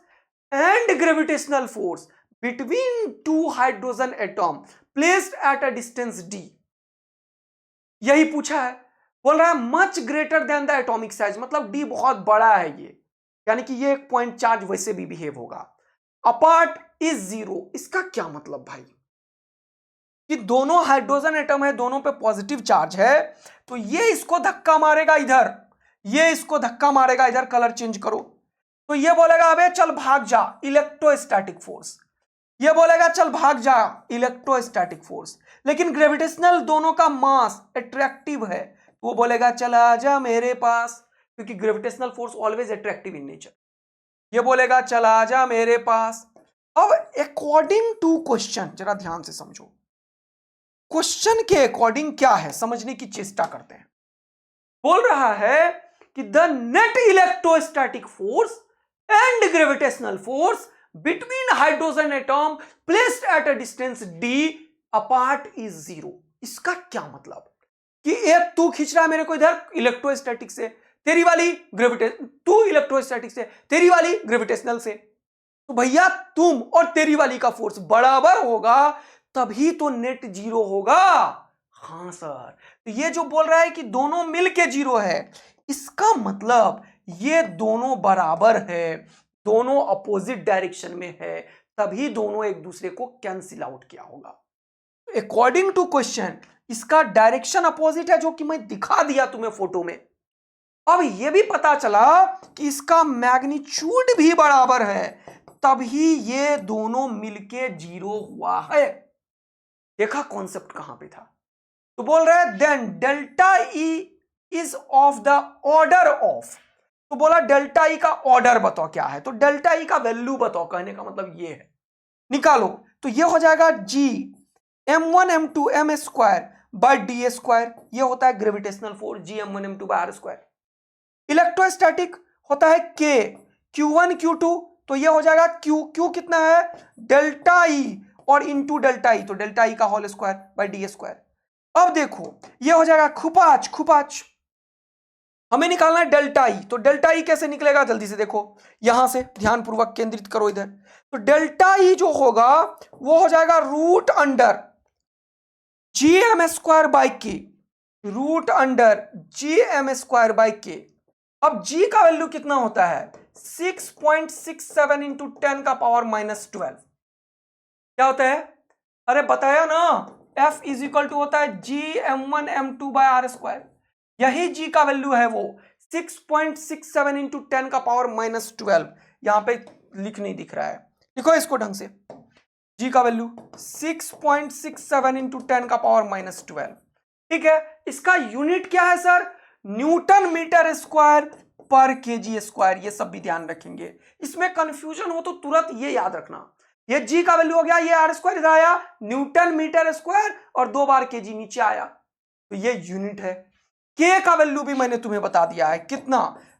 Speaker 1: and gravitational force between two hydrogen atom placed at a distance d। यही पूछा है। बोल रहा है much greater than the atomic size, मतलब d बहुत बड़ा है ये, यानी कि ये एक पॉइंट चार्ज वैसे भी बिहेव होगा। अपार्ट इज जीरो, इसका क्या मतलब भाई? कि दोनों हाइड्रोजन एटम है, दोनों पे पॉजिटिव चार्ज है, तो ये इसको धक्का मारेगा इधर, ये इसको धक्का मारेगा इधर। कलर चेंज करो, तो ये बोलेगा अबे चल भाग जा, इलेक्ट्रोस्टैटिक फोर्स। ये बोलेगा चल भाग जा, इलेक्ट्रोस्टैटिक फोर्स। लेकिन ग्रेविटेशनल दोनों का मास अट्रैक्टिव है, वो बोलेगा चल आजा मेरे पास, क्योंकि gravitational force always attractive in nature. ये बोलेगा चल आजा मेरे पास। अब अकॉर्डिंग टू क्वेश्चन, जरा ध्यान से समझो, क्वेश्चन के अकॉर्डिंग क्या है समझने की चेष्टा करते हैं। बोल रहा है कि the net electrostatic force and gravitational force between hydrogen atom placed at a distance d apart is zero. इसका क्या मतलब? कि एक तू खींच रहा है मेरे को इधर इलेक्ट्रोस्टैटिक से, तेरी वाली तू इलेक्ट्रोस्टैटिक से, तेरी वाली ग्रेविटेशनल से, तो भैया तुम और तेरी वाली का फोर्स बराबर होगा तभी तो नेट जीरो होगा। हाँ सर, तो ये जो बोल रहा है कि दोनों मिलके जीरो है, इसका मतलब ये दोनों बराबर है, दोनों अपोजिट डायरेक्शन में है, तभी दोनों एक दूसरे को कैंसिल आउट किया होगा। अकॉर्डिंग टू क्वेश्चन इसका डायरेक्शन अपोजिट है, जो कि मैं दिखा दिया तुम्हें फोटो में। अब यह भी पता चला कि इसका मैग्नीट्यूड भी बराबर है, तभी ये दोनों मिलके जीरो हुआ है। देखा कॉन्सेप्ट कहां पे था? तो बोल रहे हैं then delta E is of the order of. तो बोला डेल्टा ई का ऑर्डर बताओ क्या है, तो डेल्टा ई का वैल्यू बताओ, कहने का मतलब ये है, निकालो। तो ये हो जाएगा G m1 m2 m square by D square, ये होता है gravitational force G m1 m2 by are square. Electrostatic होता है k q1 q2, तो ये हो जाएगा q कितना है डेल्टा ई और इंटू डेल्टा ई, तो डेल्टा ई का whole square by D square. अब देखो ये हो जाएगा खुपाच खुपाच, हमें निकालना है डेल्टा ई। तो डेल्टा ई कैसे निकलेगा जल्दी से देखो, यहां से ध्यान पूर्वक केंद्रित करो इधर। तो डेल्टा ई जो होगा वो हो जाएगा root under g m square by k, root under g m square by k. अब g का वैल्यू कितना होता है 6.67 इंटू 10 का पावर माइनस 12। क्या होता है? अरे बताया ना, f इज इक्वल टू होता है G m1 m2 by are square. यही g का वैल्यू है वो 6.67 इंटू 10 का पावर माइनस 12। यहां पे लिख नहीं दिख रहा है, लिखो इसको ढंग से। g का वैल्यू 6.67 इंटू 10 का पावर माइनस 12। ठीक है, इसका यूनिट क्या है सर? न्यूटन मीटर स्क्वायर पर केजी स्क्वायर। ये सब भी ध्यान रखेंगे, इसमें कंफ्यूजन हो तो तुरंत ये याद रखना, ये g का वैल्यू हो गया, ये आर स्क्वायर इधर आया, न्यूटन मीटर स्क्वायर और 2 बार केजी नीचे आया, तो ये यूनिट है। k का वैल्यू भी मैंने तुम्हें बता दिया है, कितना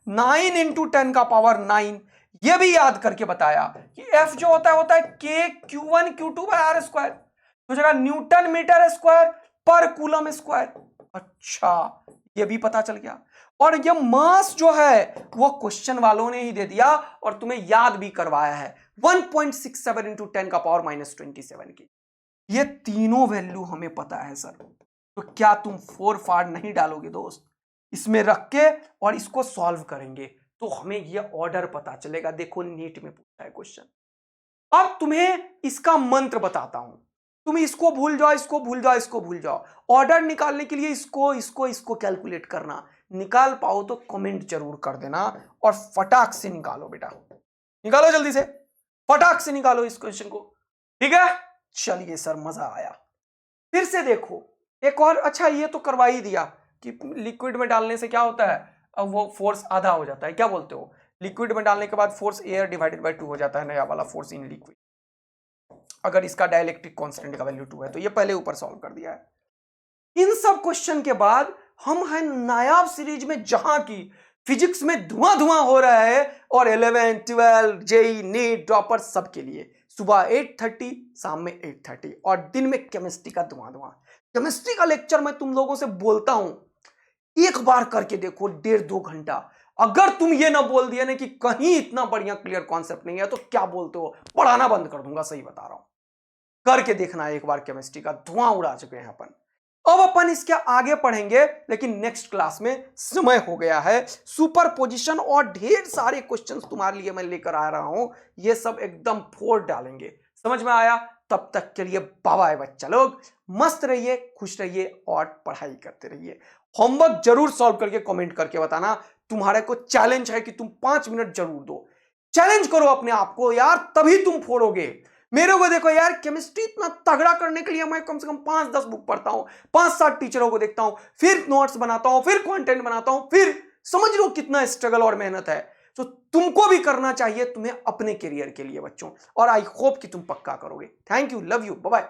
Speaker 1: 9 इंटू 10 का पावर 9। ये भी याद करके बताया कि f जो होता है k q1 q2 by are square, तो जगह न्यूटन मीटर स्क्वायर पर कूलम स्क्वायर। अच्छा, ये भी पता चल गया। और ये मास जो है वो क्वेश्चन वालों ने ही दे दिया और तुम्हें याद भी करवाया है, 1.67 इंटू 10 का पावर माइनस 27 की। ये तीनों वैल्यू हमें पता है सर, तो क्या तुम 4 फाड़ नहीं डालोगे दोस्त? इसमें रख के और इसको सॉल्व करेंगे तो हमें ये ऑर्डर पता चलेगा। देखो नीट में पूछा है क्वेश्चन। अब तुम्हें इसका मंत्र बताता हूं, तुम इसको भूल जाओ, इसको भूल जाओ, इसको भूल जाओ। ऑर्डर निकालने के लिए इसको इसको इसको कैलकुलेट करना। निकाल पाओ तो कमेंट जरूर कर देना और फटाक से निकालो बेटा, निकालो जल्दी से, फटाक से निकालो इस क्वेश्चन को। ठीक है, चलिए सर मजा आया। फिर से देखो एक और, अच्छा ये तो करवा ही दिया कि लिक्विड में डालने से क्या होता है, अब वो फोर्स आधा हो जाता है, क्या बोलते हो, लिक्विड में डालने के बाद फोर्स एयर डिवाइडेड बाय 2 हो जाता है, नया वाला फोर्स इन लिक्विड, अगर इसका डाइलेक्ट्रिक कांस्टेंट का वैल्यू 2 है तो। ये पहले ऊपर सॉल्व कर दिया है। इन सब क्वेश्चन के बाद हम हैं नायाब सीरीज में, जहां की फिजिक्स में धुआं धुआं हो रहा है, और 11 12 जेई नीट ड्रॉपर सबके लिए सुबह 8:30 शाम में 8:30 और दिन में केमिस्ट्री का धुआं धुआं। केमिस्ट्री का लेक्चर मैं तुम लोगों से बोलता हूं, एक बार करके देखो, 1.5-2 घंटा। अगर तुम ये ना बोल दिया ना कि कहीं इतना बढ़िया क्लियर कॉन्सेप्ट नहीं है, तो क्या बोलते हो, पढ़ाना बंद कर दूंगा, सही बता रहा हूं। करके देखना एक बार, केमिस्ट्री का धुआं उड़ा चुके हैं अपन। अब अपन इसके आगे पढ़ेंगे, लेकिन नेक्स्ट क्लास में। समय हो गया है, सुपरपोजिशन और ढेर सारे क्वेश्चंस तुम्हारे लिए मैं लेकर आ रहा हूं, ये सब एकदम फोड़ डालेंगे। समझ में आया? तब तक के लिए बाय बाय बच्चा लोग, मस्त रहिए, खुश रहिए और पढ़ाई करते रहिए। होमवर्क जरूर सॉल्व करके कमेंट करके बताना। तुम्हारे को चैलेंज है कि तुम 5 मिनट जरूर दो, चैलेंज करो अपने आप को यार, तभी तुम फोड़ोगे। मेरे को देखो यार, केमिस्ट्री इतना तगड़ा करने के लिए मैं कम से कम 5-10 बुक पढ़ता हूं, 5-7 टीचरों को देखता हूं, फिर नोट्स बनाता हूं, फिर कंटेंट बनाता हूं, फिर समझ लो कितना स्ट्रगल और मेहनत है। तो तुमको भी करना चाहिए, तुम्हें अपने करियर के लिए बच्चों, और आई होप कि तुम पक्का करोगे। Thank you, love you, bye bye.